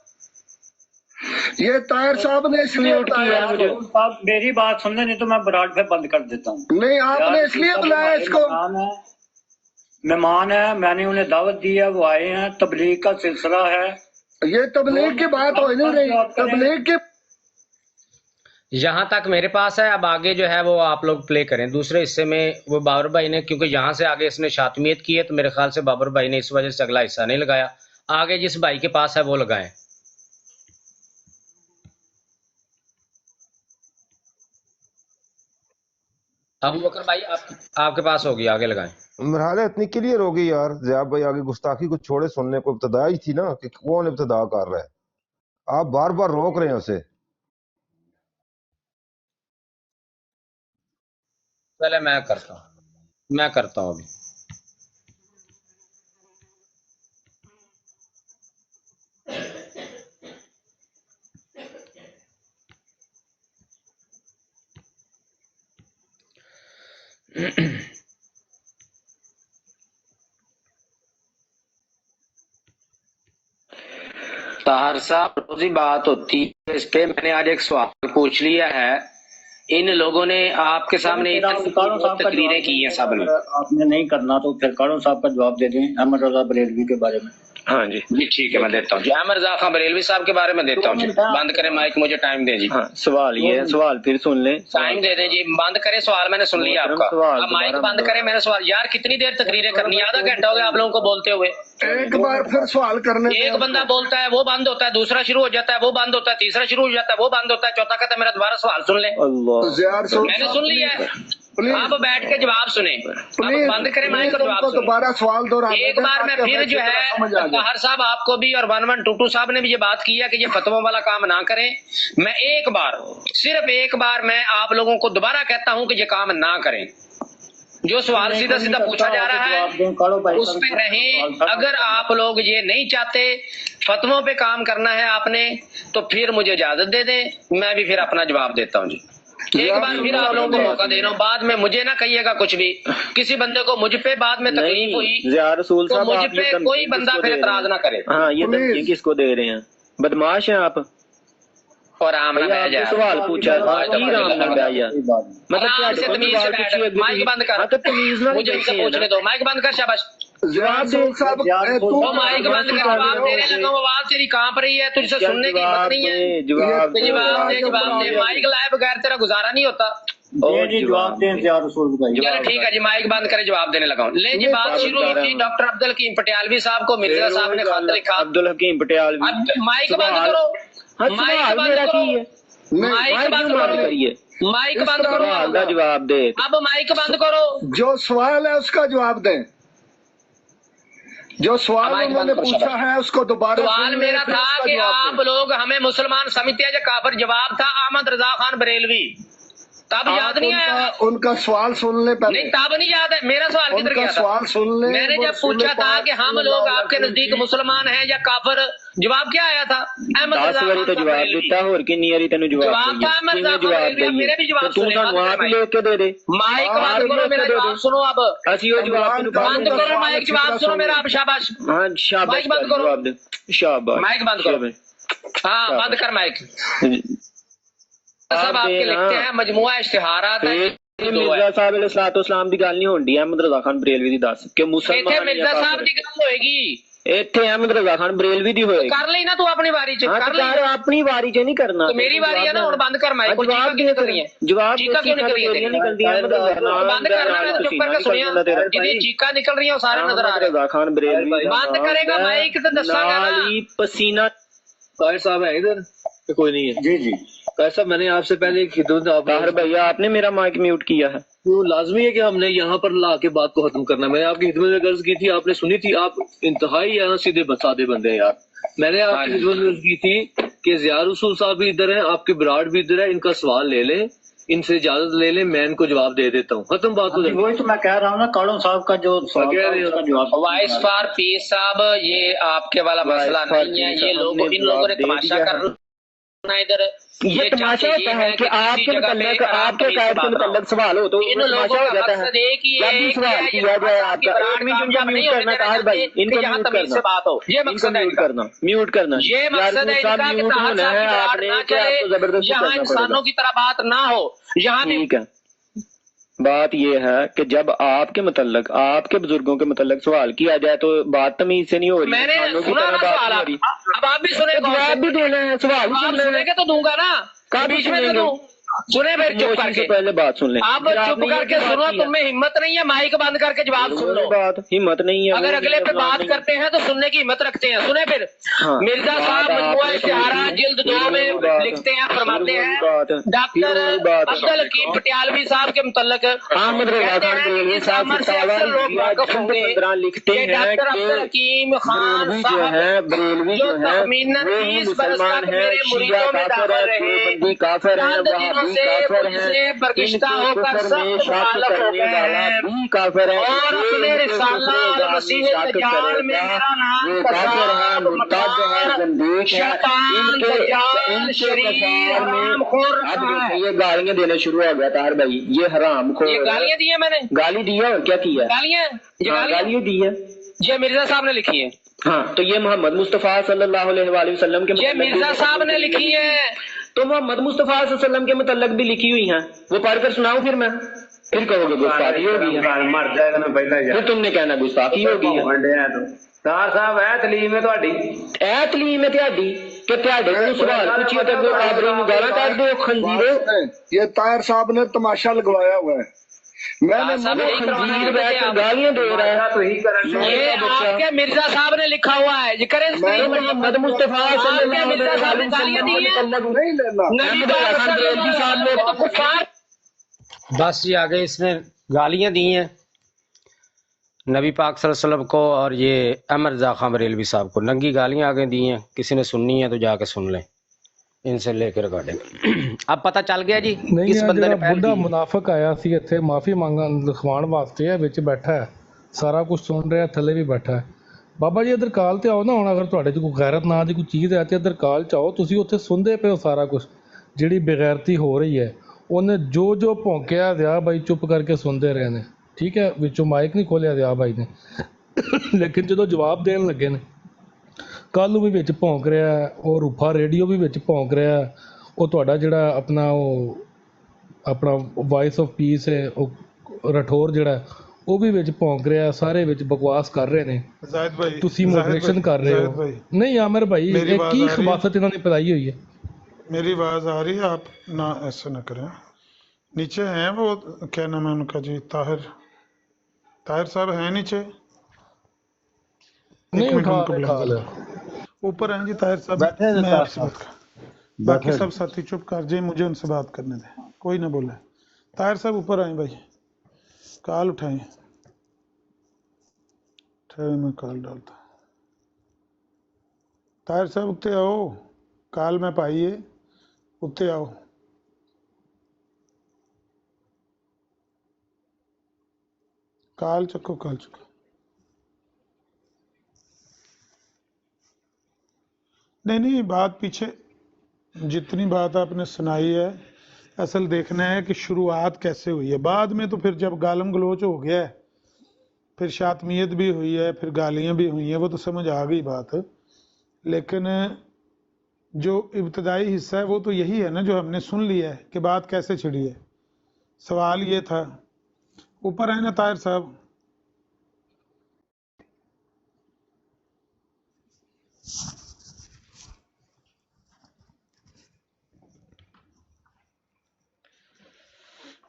ये ताहिर साहब ने इसलिए बताया मुझे। आप मेरी बात सुन ले, नहीं तो मैं बराड पे बंद कर देता हूँ। नहीं, आपने इसलिए बुलाया इसको। मेहमान है, मैंने उन्हें दावत दी है, वो आए हैं, तबलीग का सिलसिला है। ये तबलीग की बात हो नहीं रही, तबलीग की। यहाँ तक मेरे पास है, अब आगे जो है वो आप लोग प्ले करें। दूसरे हिस्से में वो बाबर भाई ने, क्योंकि यहाँ से आगे इसने शातमियत की है, तो मेरे ख्याल से बाबर भाई ने इस वजह से अगला हिस्सा नहीं लगाया। आगे जिस भाई के पास है वो लगाएं। अबू बकर भाई आपके पास होगी, आगे लगाएं। मरहला इतनी क्लियर हो गई यार। ज़िया भाई आगे गुस्ताखी को छोड़े, सुनने को इब्तदा ही थी ना कि कौन इब्तदा कर रहा है, आप बार बार रोक रहे हैं उसे। पहले मैं करता हूँ अभी। ताहर साहब रोजी बात होती है इस पे, मैंने आज एक सवाल पूछ लिया है। इन लोगों ने आपके सामने तकरीरें की हैं सब ने। आपने नहीं करना तो फिर कालों साहब का जवाब दे दें अहमद रजा बरेलवी के बारे में। हाँ जी ठीक है, मैं देता हूँ जी। अहमद रजा खान बरेलवी साहब के बारे में देता हूँ जी। बंद करें माइक, मुझे टाइम दें जी। हाँ, सवाल ये है, सवाल फिर सुन लें, टाइम दे दें जी। बंद करें, सवाल मैंने सुन लिया आपका। अब माइक बंद करें, मैंने सवाल। यार कितनी देर तकरीरें करनी है, आधा घंटा हो गया आप लोगों को बोलते हुए। एक बार फिर सवाल करने, एक बंदा बोलता है वो बंद होता है, दूसरा शुरू हो जाता है वो बंद होता है, तीसरा शुरू हो जाता है वो बंद होता है, चौथा कहता है मेरा दोबारा सवाल सुन ले। मैंने सुन लिया है, आप बैठ के जवाब सुने। अब बंद करें माइक, जवाब दोबारा सवाल दोहरा। एक बार मैं फिर जो है ताहर साहब आपको भी और 1122 साहब ने भी ये बात की है कि ये फतवों वाला काम ना करें। मैं एक बार, सिर्फ एक बार मैं आप लोगों को दोबारा कहता हूं कि ये काम ना करें। जो सवाल सीधा सीधा पूछा जा रहा है उस पे रहें। अगर आप लोग ये नहीं चाहते फतवों पे काम करना है आपने, तो फिर मुझे इजाजत दे दें, मैं भी फिर अपना जवाब देता हूँ जी। एक बार फिर आप लोगों को मौका दे रहा हूँ, बाद में मुझे ना कहिएगा कुछ भी। किसी बंदे को मुझ पे बाद में तकलीफ हुई तो मुझ पे कोई बंदा फिर एतराज ना करे। हाँ, ये धमकी किसको दे रहे हैं? बदमाश हैं आप। और आराम ना बैठ जाए, सवाल पूछा मतलब से तमीज से बैठ। माइक बंद कर, मुझे पूछने दो। माइक बंद कर, शाबाश। माइक बंद कर, जवाब देने लगा, आवाज तेरी कांप रही है, तुझसे सुनने की हिम्मत नहीं है। जवाब दे, जवाब दे। माइक लाए बगैर तेरा गुजारा नहीं होता। जवाब दें ज़ियाद रसूल भाई। चलो ठीक है जी, माइक बंद करें, जवाब देने लगा हूं। ले जी, बात शुरू हुई थी डॉक्टर अब्दुल हकीम पटियालवी साहब को मिर्जा साहब ने खत लिखा। अब्दुल हकीम पटियालवी, माइक बंद करो, माइक बंद करो, माइक बंद करो, माइक बंद करो, जवाब दे। अब माइक बंद करो। जो सवाल है उसका जवाब दें, जो सवाल उन्होंने पूछा है उसको दोबारा। सवाल मेरा था कि आप लोग हमें मुसलमान समझते हैं या काफिर? जवाब था अहमद रजा खान बरेलवी। तब याद नहीं आया? उनका सवाल सुन ले पहले। नहीं, तब नहीं याद है। मेरा सवाल किधर गया था? सवाल सुन ले। मैंने जब पूछा था कि हम लोग आपके नजदीक मुसलमान हैं या काफिर, जवाब क्या आया था? अहमद रजा खान तो जवाब देता हो और कितनी बारी तेनु जवाब था अहमद रजा खान। मेरे भी जवाब सुने। लेके दे दे माइक बंद करो, मेरा जवाब सुनो। अब बंद करो माइक, जवाब सुनो मेरा। अब शाबाश, हाँ शाबाश, माइक बंद करो, शाबाश, माइक बंद करो। हाँ बंद कर माइक। सब आपके लिखते हैं मजमुआ इश्तिहारात है। मिर्जा साहब अलैहिस्सलाम दी गल नहीं होंदी, अहमद रजा खान बरेलवी दी दस कि मुसलमान इत्थे मिर्जा साहब दी गल होएगी, इत्थे अहमद रजा खान बरेलवी दी होएगी। कर ले ना तू अपनी बारी च, कर ले। अपनी बारी च नहीं करना तो मेरी बारी है ना। हुन बंद कर माइक। जवाब क्यों निकल रही है? जवाब चीका क्यों निकल रही है? निकलती है बंद करना। मैं चुप करके सुनिया, जिदी चीका निकल रही है वो सारे नजर आ रहे हैं। रजा खान बरेलवी बंद करेगा माइक तो दसांगा ना। पसीना ताहिर साहब है इधर? कोई नहीं है। जी जी ताहिर साहब, मैंने आपसे पहले एक खिदमत ताहिर भैया आपने मेरा माइक म्यूट किया है। तो लाजमी है कि हमने यहाँ पर ला के बात को खत्म करना। मैंने आपकी खिदमत में गर्ज की थी, आपने सुनी थी। आप इंतहाई सीधे सादे बंदे हैं यार। मैंने आपकी खिदमत में गर्ज की थी कि ज़ियाद रसूल साहब भी इधर हैं, आपके बराड़ भी इधर है, इनका सवाल ले लें, इनसे इजाजत ले लें, मैं इनको जवाब दे देता हूँ। खत्म बात हो जाएगी। वही तो मैं कह रहा हूँ ना, कालों साहब का जो जवाब। वाइस फॉर पीस साहब, ये आपके वाला मसला नहीं है। ये लोग, इन लोगों ने तमाशा करना इधर। ये तमाशा होता है कि आपके मुतल्लिक, आपके कायद के मुतल्लिक सवाल हो तो तमाशा हो जाता है। जब भी सवाल किया जाए आपका, एक मिनट मुझे म्यूट करना ताहिर भाई, इनको म्यूट करना, ये मकसद है, म्यूट करना। ये मकसद है इनका कि होना है आपने कि आपको जबरदस्ती यहाँ इंसानों की तरह बात ना हो। यहाँ ठीक है, बात यह है कि जब आपके मुतल्लिक, आपके बुजुर्गों के मुतल्लिक सवाल किया जाए तो बात तमीज से नहीं हो रही। मैंने सुना ना सवाल, अब आप भी सुने, जवाब भी देना है, सवाल सुनेंगे तो दूंगा ना, बीच में तो दूं। सुने फिर चुप करके, पहले बात सुन ले। आप चुप करके सुनो, तुम्हें हिम्मत नहीं है माइक बंद करके जवाब सुन लो। बात हिम्मत नहीं है, अगर अगले पे बात करते हैं तो सुनने की हिम्मत रखते हैं। सुने फिर, मिर्जा साहब मजमुआ इश्तिहारा जिल्द 2 में लिखते हैं, फरमाते हैं डॉक्टर अब्दुल हकीम पटियालवी साहब के मुतल्लिक अहमद रजा खान बरेलवी साहब लोग वाकिफ होंगे लिखते हैं डॉक्टर अब्दुल हकीम खान साहब बरेलवी जो है वो मुसलमान है, शिया काफिर है, देवबंदी काफिर है, से बरगिश्ता होकर सब मुखालिफ हो गए हैं काफिर है, और अपने रिसाला मसीह दज्जाल में मेरा नाम कज़ाब, मकार, शैतान, दज्जाल, शरीर, हरामखोर रखा है। ये गालियां देना शुरू हो गया तार भाई, ये हरामखोर। ये गालियां दी है मैंने? गाली दी है और क्या किया? गालियां दी है, ये मिर्जा साहब ने लिखी है। हाँ, तो ये मोहम्मद मुस्तफा सल्लल्लाहु अलैहि वसल्लम के, ये मिर्जा साहब ने लिखी है। तो मोहम्मद मुस्तफा सल्लल्लाहु अलैहि वसल्लम के मुतल्लिक भी लिखी हुई हैं, वो पढ़कर सुनाऊं फिर मैं? फिर कहोगे गुस्ताखी होगी है, मर जाएगा मैं पहला ही। फिर तुमने कहना गुस्ताखी होगी है। तार साहब है तलीम है ਤੁਹਾਡੀ, ऐ तलीम है ਤੁਹਾਡੀ कि ਤੁਹਾਡੇ ਨੂੰ सवाल पूछिए तो वो काबरी ਨੂੰ गाला काट दो खंजीरो। ये ताहिर साहब ने तमाशा लगवाया हुआ है। मैंने खंजीर बैठ गालियां दे रहा है, तो ही ये आपके मिर्जा साहब ने लिखा हुआ है। जिक्र मोहम्मद मुस्तफा सल्लल्लाहु अलैहि वसल्लम नहीं लेना। बस जी आगे इसने गालियां दी हैं नबी पाक सल्लल्लाहु अलैहि वसल्लम को और ये अहमद रजा खान बरेलवी साहब को। नंगी गालियां आगे दी हैं, किसी ने सुननी है तो जाके सुन लें, इनसे लेकर रिकॉर्डिंग। अब पता चल गया जी किस बंदे ने बुढ़ा मुनाफिक आया सी इत्थे माफी ਮੰਗਣ ਲਿਖਵਾਉਣ ਵਾਸਤੇ ਹੈ, ਵਿੱਚ ਬੈਠਾ ਹੈ, ਸਾਰਾ ਕੁਝ ਸੁਣ ਰਿਹਾ, ਥੱਲੇ ਵੀ ਬੈਠਾ ਹੈ। ਬਾਬਾ ਜੀ ਇੱਧਰ ਕਾਲ ਤੇ ਆਓ ਨਾ, ਹੁਣ ਅਗਰ ਤੁਹਾਡੇ 'ਚ ਕੋਈ ਗੈਰਤ ਨਾਂ ਦੀ ਕੋਈ ਚੀਜ਼ ਹੈ ਤੇ ਇੱਧਰ ਕਾਲ 'ਚ ਆਓ। ਤੁਸੀਂ ਉੱਥੇ ਸੁਣਦੇ ਪਏ ਹੋ ਸਾਰਾ ਕੁਝ, ਜਿਹੜੀ ਬੇਗੈਰਤੀ ਹੋ ਰਹੀ ਹੈ। ਉਹਨੇ ਜੋ ਭੌਂਕਿਆ ਦਿਆ ਬਾਈ ਚੁੱਪ ਕਰਕੇ ਸੁਣਦੇ ਰਹੇ ਨੇ, ਠੀਕ ਹੈ, ਵਿੱਚੋਂ ਮਾਈਕ ਨਹੀਂ ਖੋਲਿਆ ਦਿਆ ਬਾਈ ਨੇ। ਲੇਕਿਨ ਜਦੋਂ ਜਵਾਬ ਦੇਣ ਲੱਗੇ ਨੇ, ਕੱਲ੍ਹ ਨੂੰ ਵੀ ਵਿੱਚ ਭੌਂਕ ਰਿਹਾ, ਉਹ ਰੂਫਾ ਰੇਡੀਓ ਵੀ ਵਿੱਚ ਭੌਂਕ ਰਿਹਾ, ਉਹ ਤੁਹਾਡਾ ਜਿਹੜਾ ਆਪਣਾ ਵਾਇਸ ਆਫ ਪੀਸ ਹੈ, ਉਹ ਰਠੌਰ ਜਿਹੜਾ ਉਹ ਵੀ ਵਿੱਚ ਭੌਂਕ ਰਿਹਾ, ਸਾਰੇ ਵਿੱਚ ਬਕਵਾਸ ਕਰ ਰਹੇ ਨੇ। ਤੁਸੀਂ ਮੋਡਰੇਸ਼ਨ ਕਰ ਰਹੇ ਹੋ। ਨਹੀਂ ਆਮਰ ਭਾਈ, ਇਹ ਕੀ ਖਬਾਸਤ ਇਹਨਾਂ ਨੇ ਪਲਾਈ ਹੋਈ ਹੈ। मेरी आवाज आ रही है? आप ना ऐसा ना करें। नीचे हैं वो, क्या नाम है उनका जी, ताहिर साहब हैं नीचे? नहीं एक मिनट उठा उनको रहे बुला कॉल। ऊपर हैं जी ताहिर साहब, बैठे हैं मैं ताहिर आपसे बात कर, बाकी सब साथी चुप कर जाए, मुझे उनसे बात करने दें, कोई ना बोले। ताहिर साहब ऊपर आए भाई, कॉल उठाएं, मैं कॉल डालता। ताहिर साहब उत्ते आओ, कॉल में पाइए, उत्ते आओ। कॉल चुको, कॉल चुको। नहीं, बात पीछे जितनी बात आपने सुनाई है, असल देखना है कि शुरुआत कैसे हुई है। बाद में तो फिर जब गालम गलोच हो गया है, फिर शातमियत भी हुई है, फिर गालियां भी हुई हैं, वो तो समझ आ गई बात। लेकिन जो इब्तदाई हिस्सा है वो तो यही है ना, जो हमने सुन लिया है कि बात कैसे छिड़ी है। सवाल ये था, ऊपर है ना ताहिर साहब,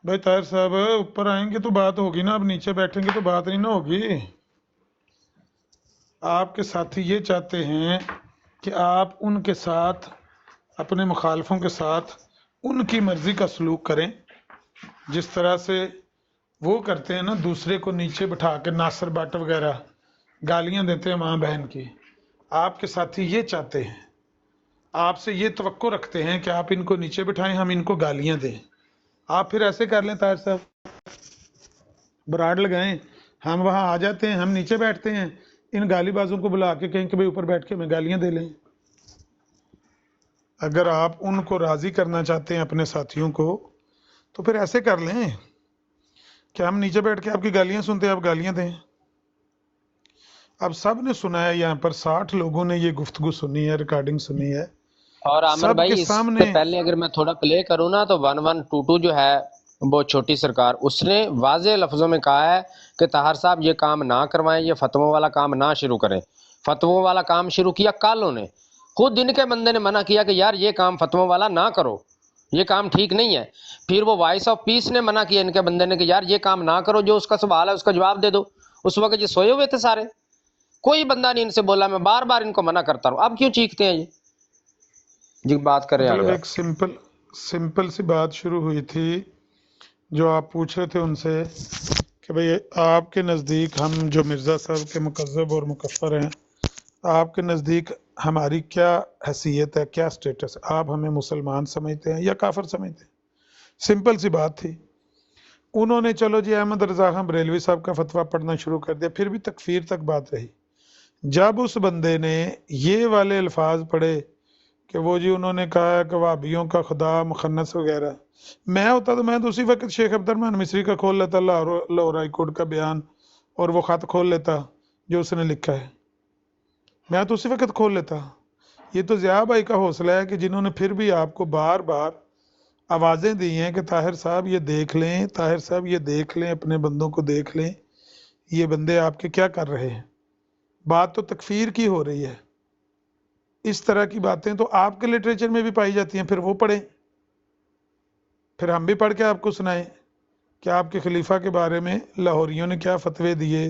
भाई ताहिर साहब ऊपर आएंगे तो बात होगी ना, अब नीचे बैठेंगे तो बात नहीं ना होगी। आपके साथी ये चाहते हैं कि आप उनके साथ, अपने मुखालफों के साथ उनकी मर्जी का सलूक करें, जिस तरह से वो करते हैं ना, दूसरे को नीचे बिठा के नासर बाट वगैरह गालियां देते हैं माँ बहन की। आपके साथी ये चाहते हैं, आपसे ये तवक्को रखते हैं कि आप इनको नीचे बिठाएं, हम इनको गालियां दें। आप फिर ऐसे कर लें ताहिर साहब, बराड़ लगाएं, हम वहां आ जाते हैं, हम नीचे बैठते हैं, इन गालीबाजों को बुला के कहें कि भाई ऊपर बैठ के हमें गालियां दे लें। अगर आप उनको राजी करना चाहते हैं अपने साथियों को, तो फिर ऐसे कर लें कि हम नीचे बैठ के आपकी गालियां सुनते हैं, आप गालियां दें। अब सब ने सुना है, यहाँ पर 60 लोगों ने ये गुफ्तगू सुनी है, रिकॉर्डिंग सुनी है। और आमिर भाई, इससे सामने पहले अगर मैं थोड़ा प्ले करूँ ना, तो 1122 जो है वो छोटी सरकार, उसने वाज़े लफ्जों में कहा है कि ताहिर साहब ये काम ना करवाएं, ये फतवों वाला काम ना शुरू करें। फतवों वाला काम शुरू किया कालों ने, खुद इनके बंदे ने मना किया कि यार ये काम फतवों वाला ना करो, ये काम ठीक नहीं है। फिर वो वॉइस ऑफ पीस ने मना किया इनके बंदे ने कि यार ये काम ना करो, जो उसका सवाल है उसका जवाब दे दो। उस वक्त ये सोए हुए थे सारे, कोई बंदा नहीं इनसे बोला। मैं बार बार इनको मना करता हूँ, अब क्यों चीखते हैं ये जी? बात करें मतलब आगे। एक सिंपल सी बात शुरू हुई थी, जो आप पूछ रहे थे उनसे कि भाई आपके नज़दीक हम जो मिर्ज़ा साहब के मुकज़्ज़ब और मुकफ़्फ़र हैं, आपके नज़दीक हमारी क्या हैसियत है, क्या स्टेटस है? आप हमें मुसलमान समझते हैं या काफिर समझते हैं? सिंपल सी बात थी। उन्होंने चलो जी अहमद रज़ा खान बरेलवी साहब का फतवा पढ़ना शुरू कर दिया, फिर भी तकफीर तक बात रही। जब उस बंदे ने ये वाले अल्फाज पढ़े कि वो जी उन्होंने कहा कि वहाबियों का खुदा मुखन्नस वगैरह, मैं होता तो मैं तो उसी वक्त शेख अब्दुर्रहमान मिस्री का खोल लेता, लाहौर हाई कोर्ट का बयान और वो खत खोल लेता जो उसने लिखा है, मैं तो उसी वक्त खोल लेता। ये तो ज़िया भाई का हौसला है कि जिन्होंने फिर भी आपको बार बार आवाज़ें दी हैं कि ताहिर साहब ये देख लें, ताहिर साहब ये देख लें, अपने बंदों को देख लें, ये बंदे आपके क्या कर रहे हैं। बात तो तकफीर की हो रही है। इस तरह की बातें तो आपके लिटरेचर में भी पाई जाती हैं, फिर वो पढ़ें, फिर हम भी पढ़ के आपको सुनाएं कि आपके खलीफा के बारे में लाहौरियों ने क्या फतवे दिए,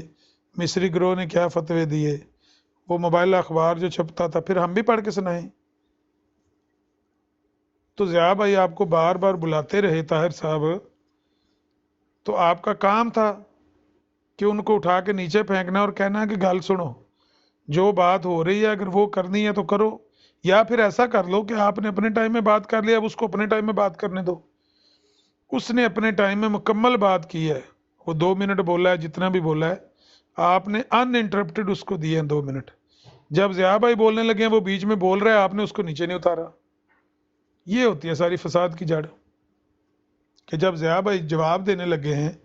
मिस्री गिरोह ने क्या फतवे दिए, वो मोबाइल अखबार जो छपता था, फिर हम भी पढ़ के सुनाएं। तो ज़िया भाई आपको बार बार बुलाते रहे ताहिर साहब, तो आपका काम था कि उनको उठा के नीचे फेंकना और कहना कि गल सुनो, जो बात हो रही है अगर वो करनी है तो करो, या फिर ऐसा कर लो कि आपने अपने टाइम में बात कर लिया, अब उसको अपने टाइम में बात करने दो। उसने अपने टाइम में मुकम्मल बात की है, वो 2 मिनट बोला है, जितना भी बोला है आपने अनइंटरप्टेड उसको दिए हैं 2 मिनट। जब ज़िया भाई बोलने लगे हैं, वो बीच में बोल रहा है, आपने उसको नीचे नहीं उतारा। ये होती है सारी फसाद की जड़, कि जब ज़िया भाई जवाब देने लगे हैं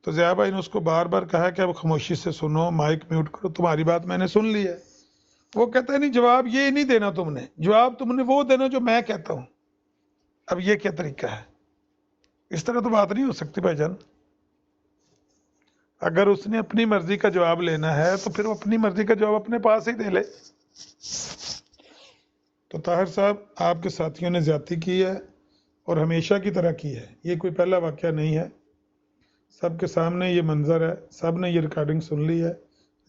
तो ज़िया भाई ने उसको बार बार कहा कि अब खामोशी से सुनो, माइक म्यूट करो, तुम्हारी बात मैंने सुन ली है। वो कहता है नहीं, जवाब ये नहीं देना तुमने, जवाब तुमने वो देना जो मैं कहता हूं। अब ये क्या तरीका है? इस तरह तो बात नहीं हो सकती भाईजान। अगर उसने अपनी मर्जी का जवाब लेना है तो फिर वो अपनी मर्जी का जवाब अपने पास ही दे ले। तो ताहिर साहब आपके साथियों ने ज्यादती की है اور ہمیشہ کی طرح کی ہے. یہ کوئی پہلا واقعہ نہیں ہے، سب کے سامنے یہ منظر ہے، سب نے یہ ریکارڈنگ سن لی ہے.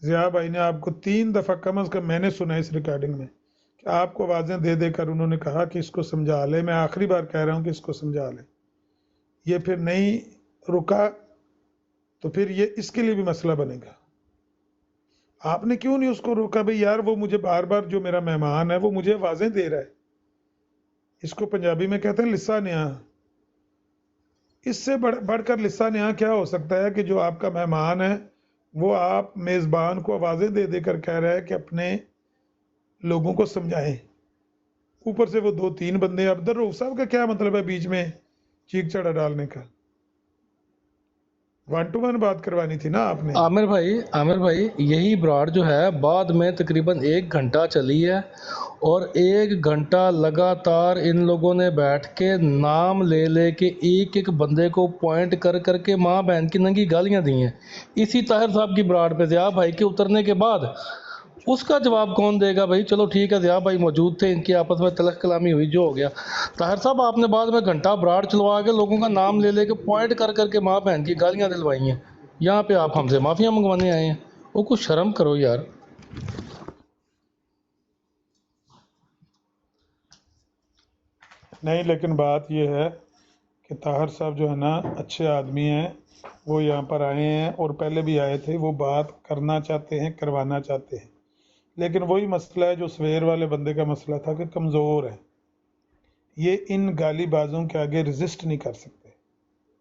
ضیاء بھائی نے آپ کو 3 دفعہ کم از کم میں نے سنا اس ریکارڈنگ میں کہ آپ کو آوازیں دے دے کر انہوں نے کہا کہ اس کو سمجھا لے. میں آخری بار کہہ رہا ہوں کہ اس کو سمجھا لے. یہ پھر نہیں رکا تو پھر یہ اس کے لیے بھی مسئلہ بنے گا. آپ نے کیوں نہیں اس کو روکا؟ بھئی یار وہ مجھے بار بار جو میرا مہمان ہے وہ مجھے آوازیں دے رہا ہے. اس کو پنجابی میں کہتے ہیں لسا نیا. اس سے بڑھ کر لسا نیا کیا ہو سکتا ہے کہ جو آپ کا مہمان ہے وہ آپ میزبان کو آوازیں دے دے کر کہہ رہا ہے کہ اپنے لوگوں کو سمجھائیں. اوپر سے وہ 2-3 بندے. عبد الرؤف صاحب کا کیا مطلب ہے بیچ میں چیخ چڑھا ڈالنے کا؟ 1 to 1 بات کروانی تھی نا آپ نے. عامر بھائی یہی براڈ جو ہے بعد میں تقریباً 1 گھنٹہ چلی ہے، اور 1 گھنٹہ لگاتار ان لوگوں نے بیٹھ کے نام لے لے کے ایک بندے کو پوائنٹ کر کر کے ماں بہن کی ننگی گالیاں دی ہیں. اسی طاہر صاحب کی براڈ پہ ضیاء بھائی کے اترنے کے بعد اس کا جواب کون دے گا؟ بھائی چلو ٹھیک ہے، ضیاء بھائی موجود تھے، ان کی آپس میں تلخ کلامی ہوئی، جو ہو گیا. طاہر صاحب آپ نے بعد میں گھنٹہ براڈ چلوا کے لوگوں کا نام لے لے کے پوائنٹ کر کر کے ماں بہن کی گالیاں دلوائی ہیں. یہاں پہ آپ ہم سے معافیاں منگوانے آئے ہیں. وہ کچھ شرم کرو یار. نہیں، لیکن بات یہ ہے کہ طاہر صاحب جو ہے نا اچھے آدمی ہیں، وہ یہاں پر آئے ہیں اور پہلے بھی آئے تھے. وہ بات کرنا چاہتے ہیں، کروانا چاہتے ہیں، لیکن وہی مسئلہ ہے جو سویر والے بندے کا مسئلہ تھا کہ کمزور ہے. یہ ان گالی بازوں کے آگے ریزسٹ نہیں کر سکتے.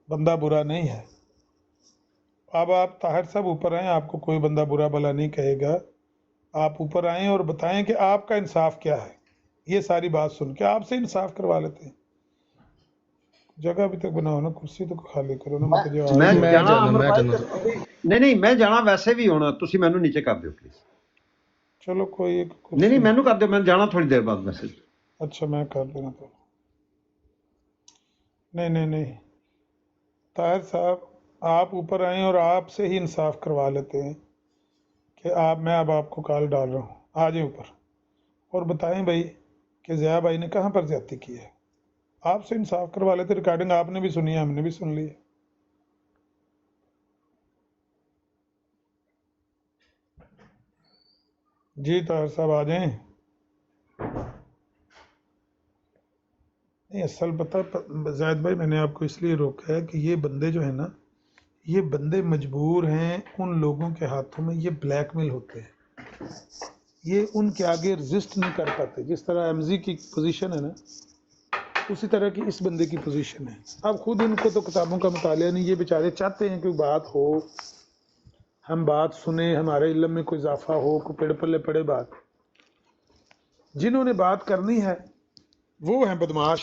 بندہ برا نہیں ہے. اب آپ طاہر صاحب اوپر آئیں، آپ کو کوئی بندہ برا بلا نہیں کہے گا. آپ اوپر آئیں اور بتائیں کہ آپ کا انصاف کیا ہے. یہ ساری بات سن کے آپ سے انصاف کروا لیتے ہیں. جگہ ابھی تک بناؤ نا، کرسی تو خالی کرو نا. نہیں میں جانا ویسے بھی ہونا. تسی مینوں نیچے کر دیو پلیز. چلو کوئی نہیں مینوں کر دیو، میں جانا تھوڑی دیر بعد ویسے. اچھا میں کر دینا تو. نہیں طاہر صاحب آپ اوپر آئیں اور آپ سے ہی انصاف کروا لیتے ہیں کہ میں اب آپ کو کال ڈال رہا ہوں. آ جائیں اوپر اور بتائیں بھائی کہ ضیاء بھائی نے کہاں پر زیادتی کی ہے. آپ سے انصاف کروا لیتے. ریکارڈنگ آپ نے بھی سنی ہے، ہم نے بھی سن لی ہے. جی طاہر صاحب آ جائیں. نہیں اصل پتہ زید بھائی میں نے آپ کو اس لیے روکا ہے کہ یہ بندے جو ہیں نا، یہ بندے مجبور ہیں ان لوگوں کے ہاتھوں میں، یہ بلیک میل ہوتے ہیں. یہ ان کے آگے رزسٹ نہیں کر پاتے. جس طرح ایم زی کی پوزیشن ہے نا، اسی طرح کی اس بندے کی پوزیشن ہے. اب خود ان کو تو کتابوں کا مطالعہ نہیں. یہ بیچارے چاہتے ہیں کہ بات ہو، ہم بات سنیں، ہمارے علم میں کوئی اضافہ ہو، کوئی پیڑ پلے پڑے بات. جنہوں نے بات کرنی ہے وہ ہیں بدماش.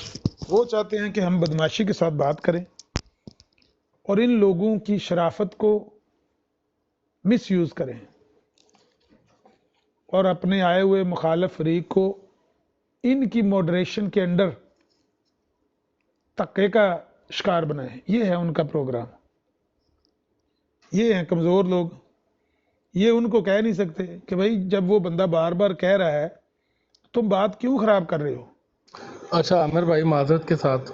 وہ چاہتے ہیں کہ ہم بدماشی کے ساتھ بات کریں اور ان لوگوں کی شرافت کو مس یوز کریں اور اپنے آئے ہوئے مخالف فریق کو ان کی موڈریشن کے انڈر تکے کا شکار بنائیں. یہ ہے ان کا پروگرام. یہ ہیں کمزور لوگ. یہ ان کو کہہ نہیں سکتے کہ بھائی جب وہ بندہ بار بار کہہ رہا ہے تم بات کیوں خراب کر رہے ہو. اچھا عامر بھائی معذرت کے ساتھ،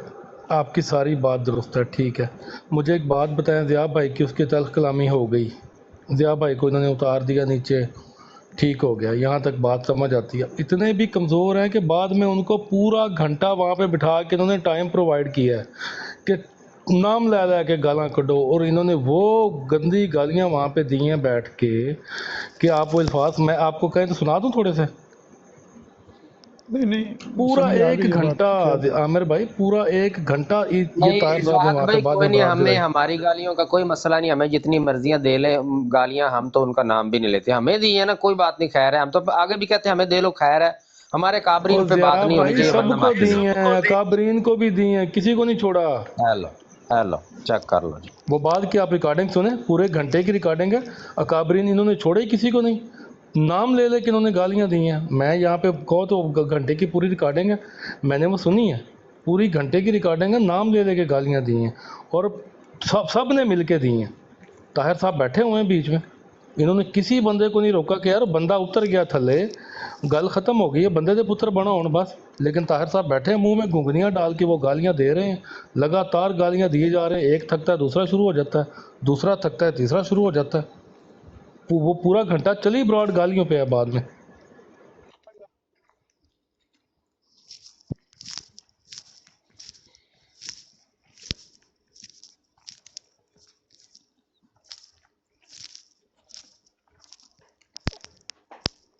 آپ کی ساری بات درست ہے، ٹھیک ہے. مجھے ایک بات بتائیں، ضیاء بھائی کی اس کی تلخ کلامی ہو گئی، ضیاء بھائی کو انہوں نے اتار دیا نیچے، ٹھیک ہو گیا، یہاں تک بات سمجھ آتی ہے. اتنے بھی کمزور ہیں کہ بعد میں ان کو پورا گھنٹہ وہاں پہ بٹھا کے انہوں نے ٹائم پرووائڈ کیا ہے کہ نام لے لے کے گالاں کڈو، اور انہوں نے وہ گندی گالیاں وہاں پہ دی ہیں بیٹھ کے کہ آپ وہ الفاظ میں آپ کو کہیں تو سنا دوں تھوڑے سے. نہیں پورا 1 گھنٹہ عامر بھائی، پورا 1 گھنٹہ یہ طاہر صاحب نے وہاں پہ بعد میں ہمیں ہماری گالیوں کا کوئی مسئلہ نہیں. ہمیں جتنی مرضیاں دے لیں گالیاں، ہم تو ان کا نام بھی نہیں لیتے. ہمیں دی ہے نا، کوئی بات نہیں، خیر ہے. ہم تو آگے بھی کہتے ہیں ہمیں دے لو، خیر ہے. ہمارے کابرین پہ بات نہیں ہونی چاہیے. سب کو دی ہیں، کابرین کو بھی دی ہیں، کسی کو نہیں چھوڑا. ہیلو چیک کر لو جی. وہ بعد کی آپ ریکارڈنگ سنیں، پورے گھنٹے کی ریکارڈنگ ہے. اکابرین انہوں نے چھوڑے کسی کو نہیں. نام لے لے کے انہوں نے گالیاں دی ہیں. میں یہاں پہ کہو تو گھنٹے کی پوری ریکارڈنگ ہے، میں نے وہ سنی ہے. پوری گھنٹے کی ریکارڈنگ ہے، نام لے لے کے گالیاں دی ہیں اور سب نے مل کے دی ہیں. طاہر صاحب بیٹھے ہوئے ہیں بیچ میں. इन्होंने किसी बंदे को नहीं रोका कि यार बंदा उतर गया थले, गल खत्म हो गई है, बंदे दे पुत्र बनो हुण बस। लेकिन ताहिर साहब बैठे हैं मुंह में घुंघनियां डाल के, वो गालियां दे रहे हैं, लगातार गालियां दिए जा रहे हैं। एक थकता है दूसरा शुरू हो जाता है, दूसरा थकता है तीसरा शुरू हो जाता है। वो पूरा घंटा चली ब्रॉड गालियों पे है बाद में।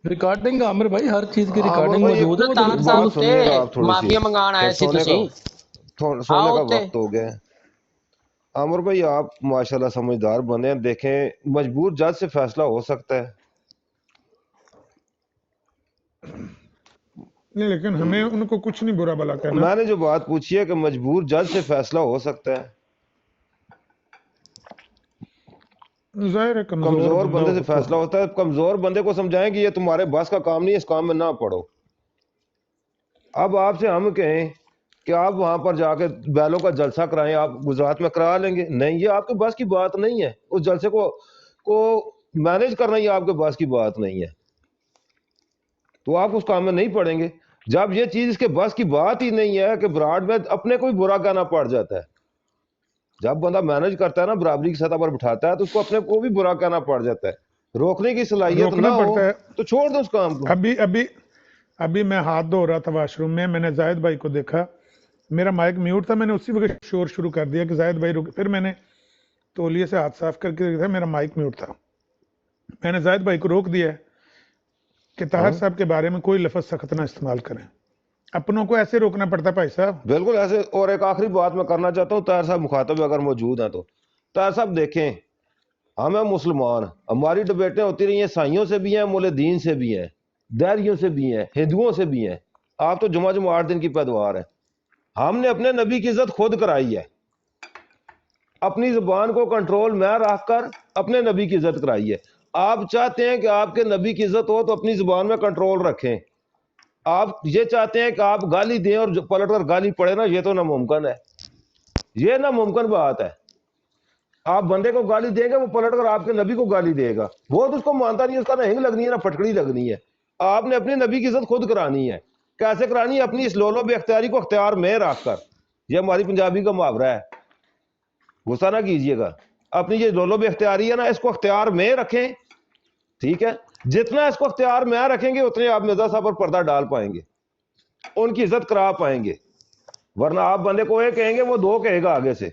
रिकॉर्डिंग आमिर भाई, हर चीज की रिकॉर्डिंग मौजूद है। वो तार साहब उत्ते माफिया मंगाण आए सी तुसी, सोने का वक्त हो गया। आमिर भाई आप माशाल्लाह समझदार बने हैं, देखें मजबूर जज से फैसला हो सकता है नहीं, लेकिन हमें उनको कुछ नहीं बुरा भला कहना। मैंने जो बात पूछी है कि मजबूर जज से फैसला हो सकता है, जाहिर है कमजोर बंदे से फैसला होता है। कमजोर बंदे को समझाएं कि ये तुम्हारे बस का काम नहीं है, इस काम में ना पड़ो। अब आपसे हम कहें कि आप वहां पर जाके बैलों का जलसा कराएं, आप गुजरात में करा लेंगे? नहीं, ये आपके बस की बात नहीं है। उस जलसे को मैनेज करना ही आपके बस की बात नहीं है, तो आप उस काम में नहीं पड़ेंगे। जब ये चीज इसके बस की बात ही नहीं है कि ब्राड में अपने को भी बुरा कहना पड़ जाता है। जब बंदा मैनेज करता है ना, बराबरी की सतह पर बिठाता है, तो उसको अपने को भी बुरा कहना पड़ जाता है। रोकने की सलाहियत ना हो तो छोड़ दो उस काम को। अभी मैं हाथ धो रहा था वॉशरूम में, मैंने जाहिद भाई को देखा, मेरा माइक म्यूट था, मैंने उसी वक्त शोर शुरू कर दिया कि जाहिद भाई रुक। फिर मैंने तौलिए से हाथ साफ करके देखा, मेरा माइक म्यूट था। मैंने जाहिद भाई को रोक दिया कि ताहिर साहब के बारे में कोई लफ्ज सख्त ना इस्तेमाल करें। अपनों को ऐसे रोकना पड़ता भाई साहब, बिल्कुल ऐसे। और एक आखिरी बात मैं करना चाहता हूँ, ताहिर साहब मुखातब अगर मौजूद हैं तो ताहिर साहब देखें, हम हैं मुसलमान, हमारी डिबेटें होती रही हैं, ईसाइयों से भी हैं, मौलदीन से भी हैं, दैरियों से भी हैं, हिंदुओं से भी हैं। आप तो जुमा 8 दिन की पैदावार है। हमने अपने नबी की इज्जत खुद कराई है, अपनी जुबान को कंट्रोल में रखकर अपने नबी की इज्जत कराई है। आप चाहते हैं कि आपके नबी की इज्जत हो तो अपनी जुबान में कंट्रोल रखें। आप ये चाहते हैं कि आप गाली दें और पलट कर गाली पड़े ना, ये तो नामुमकिन है, ये नामुमकिन बात है। आप बंदे को गाली देंगे, वो पलट कर आपके नबी को गाली देगा, वो तो उसको मानता नहीं, उसका ना हिंग लगनी है ना फटकड़ी लगनी है। आपने अपनी नबी की इज्जत खुद करानी है। कैसे करानी है? अपनी इस लोलो बेख्तियारी को अख्तियार में रखकर। ये हमारी पंजाबी का मुहावरा है, गुस्सा ना कीजिएगा। अपनी ये लोलो बेख्तियारी है ना, इसको अख्तियार में रखें, ठीक है? जितना इसको अख्तियार में रखेंगे उतने आप मिर्जा साहब पर पर्दा डाल पाएंगे, उनकी इज्जत करा पाएंगे। वरना आप बंदे को एक कहेंगे, वो 2 कहेगा आगे से,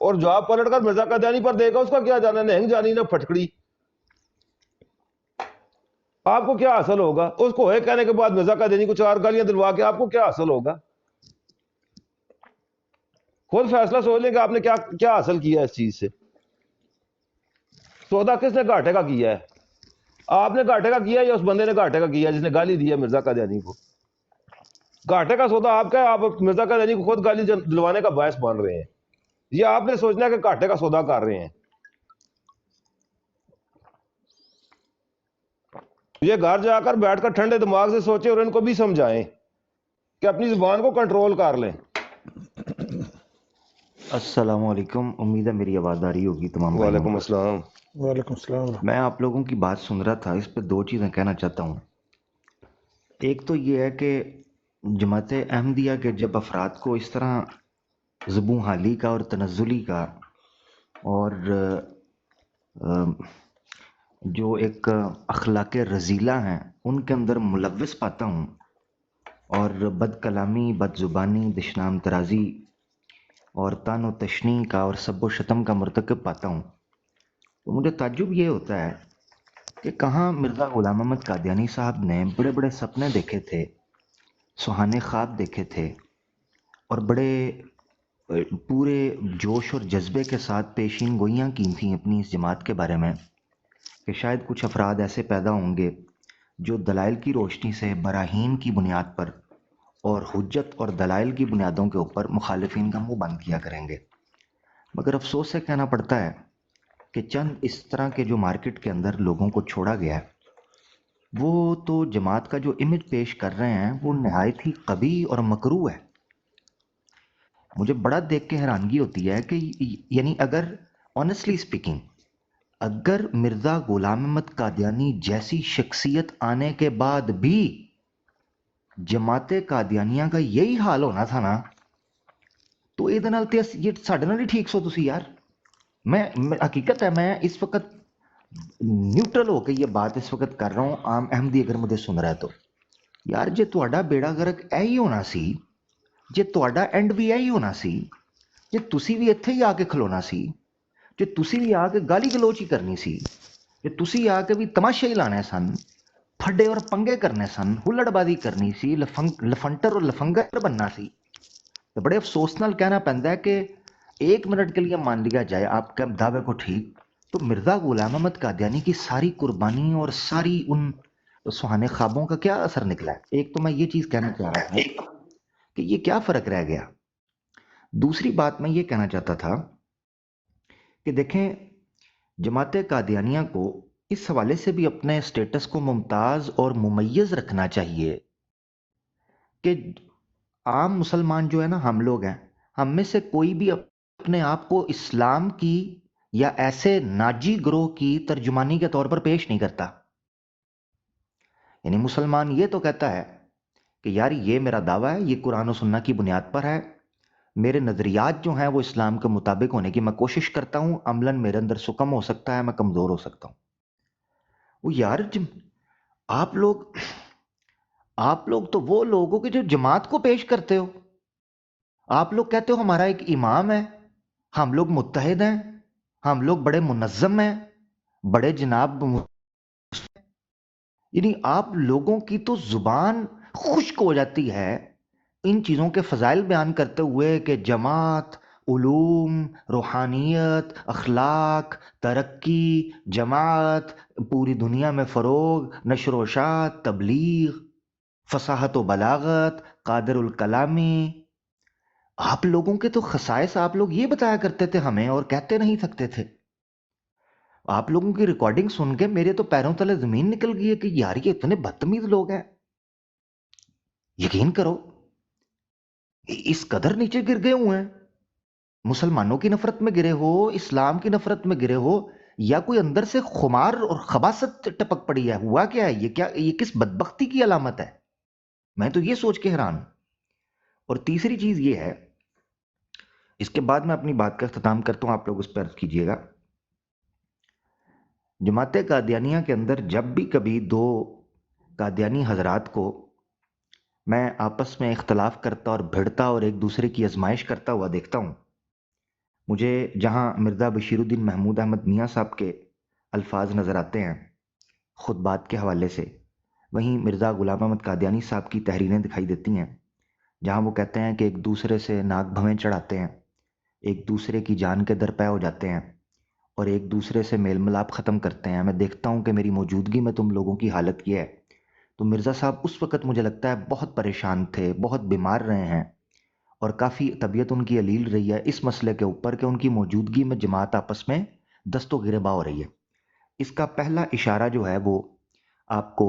और जो आप पलट कर मिर्जा कादियानी पर देगा, उसका क्या जाना, नहंग जानी ना फटकड़ी। आपको क्या हासिल होगा? उसको एक कहने के बाद मिर्जा कादियानी को 4 गालियां दिलवा के आपको क्या हासिल होगा? खुद फैसला सोच लेंगे आपने क्या क्या हासिल किया इस चीज से। सौदा किसने घाटे का किया है? आपने घाटे का किया या उस बंदे ने घाटे का किया जिसने गाली दी है मिर्जा कादियानी को? घाटे का सौदा आपका है, आप मिर्जा कादियानी को खुद गाली दिलवाने का बायस बन रहे हैं। ये आपने सोचना है कि घाटे का सौदा कर रहे हैं। ये घर जाकर बैठकर ठंडे दिमाग से सोचे और इनको भी समझाएं कि अपनी जुबान को कंट्रोल कर लें। अस्सलाम वालेकुम, उम्मीद है मेरी आवाज़ आ रही होगी तमाम। वालेकुम अस्सलाम। वालेकुम अस्सलाम। मैं आप लोगों की बात सुन रहा था, इस पर 2 चीज़ें कहना चाहता हूँ। एक तो ये है कि जमात अहमदिया के जब अफराद को इस तरह ज़ुबू हाली का और तनज़्ज़ुली का और जो एक अखलाक रज़ीला हैं उनके अंदर मुलव्वस पाता हूँ, और बद कलामी, बद ज़ुबानी, दुश्मन तराज़ी और तान व तशनी का और सब व शतम का मरतकब पाता हूँ, तो मुझे ताज्जुब ये होता है कि कहाँ मिर्ज़ा ग़ुलाम अहमद कादियानी साहब ने बड़े बड़े सपने देखे थे, सुहाने ख्वाब देखे थे, और बड़े पूरे जोश और जज्बे के साथ पेशीन गोइयाँ की थी अपनी इस जमात के बारे में कि शायद कुछ अफराद ऐसे पैदा होंगे जो दलाइल की रोशनी से बराहीन की बुनियाद पर और हुज्जत और दलाइल की बुनियादों के ऊपर मुखालिफिन का मुंह बंद किया करेंगे। मगर अफसोस से कहना पड़ता है कि चंद इस तरह के जो मार्केट के अंदर लोगों को छोड़ा गया है, वो तो जमात का जो इमेज पेश कर रहे हैं वो नहायत ही कबीह और मकरूह है। मुझे बड़ा देख के हैरानगी होती है कि यानी अगर ऑनेस्टली स्पीकिंग اگر مرزا غلام احمد قادیانی جیسی شخصیت آنے کے بعد بھی جماعت قادیانیہ کا یہی حال ہونا تھا نا تو یہ ساڈے نال ہی ٹھیک سو تسی یار. میں حقیقت ہے میں اس وقت نیوٹرل ہو کے یہ بات اس وقت کر رہا ہوں. عام احمدی اگر مجھے سن رہا ہے تو یار جے تہاڈا بیڑا غرق ایہی ہونا سی, جے تہاڈا اینڈ بھی ایہی ہونا سی, جے تسی بھی ایتھے ہی آ کے کھلونا سی, جے تسی بھی آ کے گالی گلوچ ہی کرنی سی, جے تسی آ کے بھی تماشے ہی لانے سن, پھڈے اور پنگے کرنے سن, ہلڑ بازی کرنی سی, لفنٹر اور لفنگر بننا سی, تو بڑے افسوس نال کہنا پہنتا ہے کہ 1 منٹ کے لیے مان لیا جائے آپ کے دعوے کو ٹھیک, تو مرزا غلام احمد قادیانی کی ساری قربانی اور ساری ان سہانے خوابوں کا کیا اثر نکلا ہے. ایک تو میں یہ چیز کہنا چاہ رہا تھا کہ یہ کیا فرق رہ گیا. دوسری بات میں یہ کہنا چاہتا تھا کہ دیکھیں جماعت قادیانیہ کو اس حوالے سے بھی اپنے سٹیٹس کو ممتاز اور ممیز رکھنا چاہیے کہ عام مسلمان جو ہے نا, ہم لوگ ہیں, ہم میں سے کوئی بھی اپنے آپ کو اسلام کی یا ایسے ناجی گروہ کی ترجمانی کے طور پر پیش نہیں کرتا. یعنی مسلمان یہ تو کہتا ہے کہ یار یہ میرا دعویٰ ہے, یہ قرآن و سنہ کی بنیاد پر ہے, میرے نظریات جو ہیں وہ اسلام کے مطابق ہونے کی میں کوشش کرتا ہوں, عملاً میرے اندر سکم ہو سکتا ہے, میں کمزور ہو سکتا ہوں. وہ یار آپ لوگ تو وہ لوگ ہو کہ جو جماعت کو پیش کرتے ہو. آپ لوگ کہتے ہو ہمارا ایک امام ہے, ہم لوگ متحد ہیں, ہم لوگ بڑے منظم ہیں, بڑے جناب, یعنی آپ لوگوں کی تو زبان خشک ہو جاتی ہے ان چیزوں کے فضائل بیان کرتے ہوئے کہ جماعت, علوم, روحانیت, اخلاق, ترقی, جماعت, پوری دنیا میں فروغ, نشر و اشاعت, تبلیغ, فصاحت و بلاغت, قادر الکلامی. آپ لوگوں کے تو خصائص آپ لوگ یہ بتایا کرتے تھے ہمیں اور کہتے نہیں سکتے تھے. آپ لوگوں کی ریکارڈنگ سن کے میرے تو پیروں تلے زمین نکل گئی ہے کہ یار یہ اتنے بدتمیز لوگ ہیں. یقین کرو اس قدر نیچے گر گئے ہوئے ہیں, مسلمانوں کی نفرت میں گرے ہو, اسلام کی نفرت میں گرے ہو, یا کوئی اندر سے خمار اور خباثت ٹپک پڑی ہے. ہوا کیا ہے یہ کس بدبختی کی علامت ہے؟ میں تو یہ سوچ کے حیران. اور تیسری چیز یہ ہے, اس کے بعد میں اپنی بات کا اختتام کرتا ہوں, آپ لوگ اس پر عرض کیجئے گا. جماعت قادیانیہ کے اندر جب بھی کبھی دو قادیانی حضرات کو میں آپس میں اختلاف کرتا اور بھڑتا اور ایک دوسرے کی آزمائش کرتا ہوا دیکھتا ہوں, مجھے جہاں مرزا بشیر الدین محمود احمد میاں صاحب کے الفاظ نظر آتے ہیں خطبات کے حوالے سے, وہیں مرزا غلام احمد قادیانی صاحب کی تحریریں دکھائی دیتی ہیں جہاں وہ کہتے ہیں کہ ایک دوسرے سے ناک بھویں چڑھاتے ہیں, ایک دوسرے کی جان کے درپے ہو جاتے ہیں اور ایک دوسرے سے میل ملاپ ختم کرتے ہیں. میں دیکھتا ہوں کہ میری موجودگی میں تم لوگوں کی حالت یہ ہے. تو مرزا صاحب اس وقت مجھے لگتا ہے بہت پریشان تھے, بہت بیمار رہے ہیں اور کافی طبیعت ان کی علیل رہی ہے اس مسئلے کے اوپر کہ ان کی موجودگی میں جماعت آپس میں دست و گریباں ہو رہی ہے. اس کا پہلا اشارہ جو ہے وہ آپ کو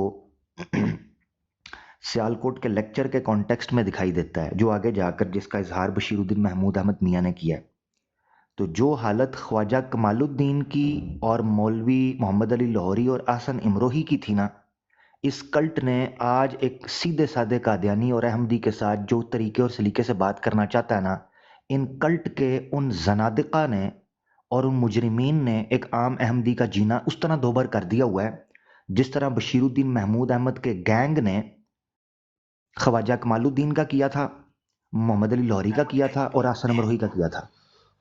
سیالکوٹ کے لیکچر کے کانٹیکسٹ میں دکھائی دیتا ہے, جو آگے جا کر جس کا اظہار بشیر الدین محمود احمد میاں نے کیا ہے. تو جو حالت خواجہ کمال الدین کی اور مولوی محمد علی لاہوری اور احسن امروہی کی تھی نا, اس کلٹ نے آج ایک سیدھے سادے قادیانی اور احمدی کے ساتھ جو طریقے اور سلیقے سے بات کرنا چاہتا ہے نا, ان کلٹ کے ان زنادقہ نے اور ان مجرمین نے ایک عام احمدی کا جینا اس طرح دوبر کر دیا ہوا ہے جس طرح بشیر الدین محمود احمد کے گینگ نے خواجہ کمال الدین کا کیا تھا, محمد علی لاہوری کا کیا تھا اور احسن امروہی کا کیا تھا,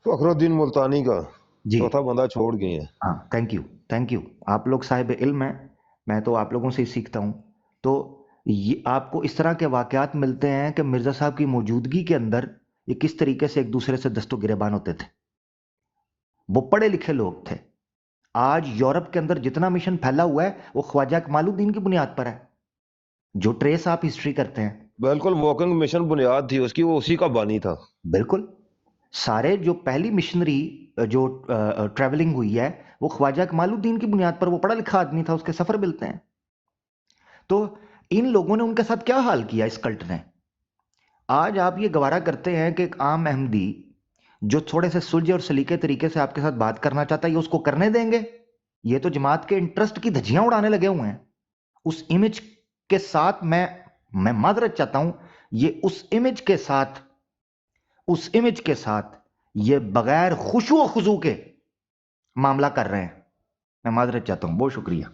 فخر الدین ملتانی کا جی چوتھا بندہ چھوڑ گئے ہیں. ہاں تھینک یو. آپ لوگ صاحب علم ہیں, میں تو آپ لوگوں سے ہی سیکھتا ہوں. تو یہ آپ کو اس طرح کے واقعات ملتے ہیں کہ مرزا صاحب کی موجودگی کے اندر یہ کس طریقے سے ایک دوسرے سے دست و گریبان ہوتے تھے. وہ پڑھے لکھے لوگ تھے. آج یورپ کے اندر جتنا مشن پھیلا ہوا ہے وہ خواجہ کمال الدین کی بنیاد پر ہے, جو ٹریس آپ ہسٹری کرتے ہیں. بالکل واکنگ مشن بنیاد تھی اس کی, وہ اسی کا بانی تھا. بالکل سارے جو پہلی مشنری جو ٹریولنگ ہوئی ہے وہ خواجہ کمال الدین کی بنیاد پر, وہ پڑھا لکھا آدمی تھا, اس کے سفر ملتے ہیں. تو ان لوگوں نے ان کے ساتھ کیا حال کیا اس کلٹ نے. آج آپ یہ گوارا کرتے ہیں کہ ایک عام احمدی جو تھوڑے سے سلجھے اور سلیقے طریقے سے آپ کے ساتھ بات کرنا چاہتا ہے یہ اس کو کرنے دیں گے؟ یہ تو جماعت کے انٹرسٹ کی دھجیاں اڑانے لگے ہوئے ہیں. اس امیج کے ساتھ میں معذرت چاہتا ہوں، یہ اس امیج کے ساتھ یہ بغیر خشوع و خضوع کے معاملہ کر رہے ہیں. میں معذرت چاہتا ہوں. بہت شکریہ.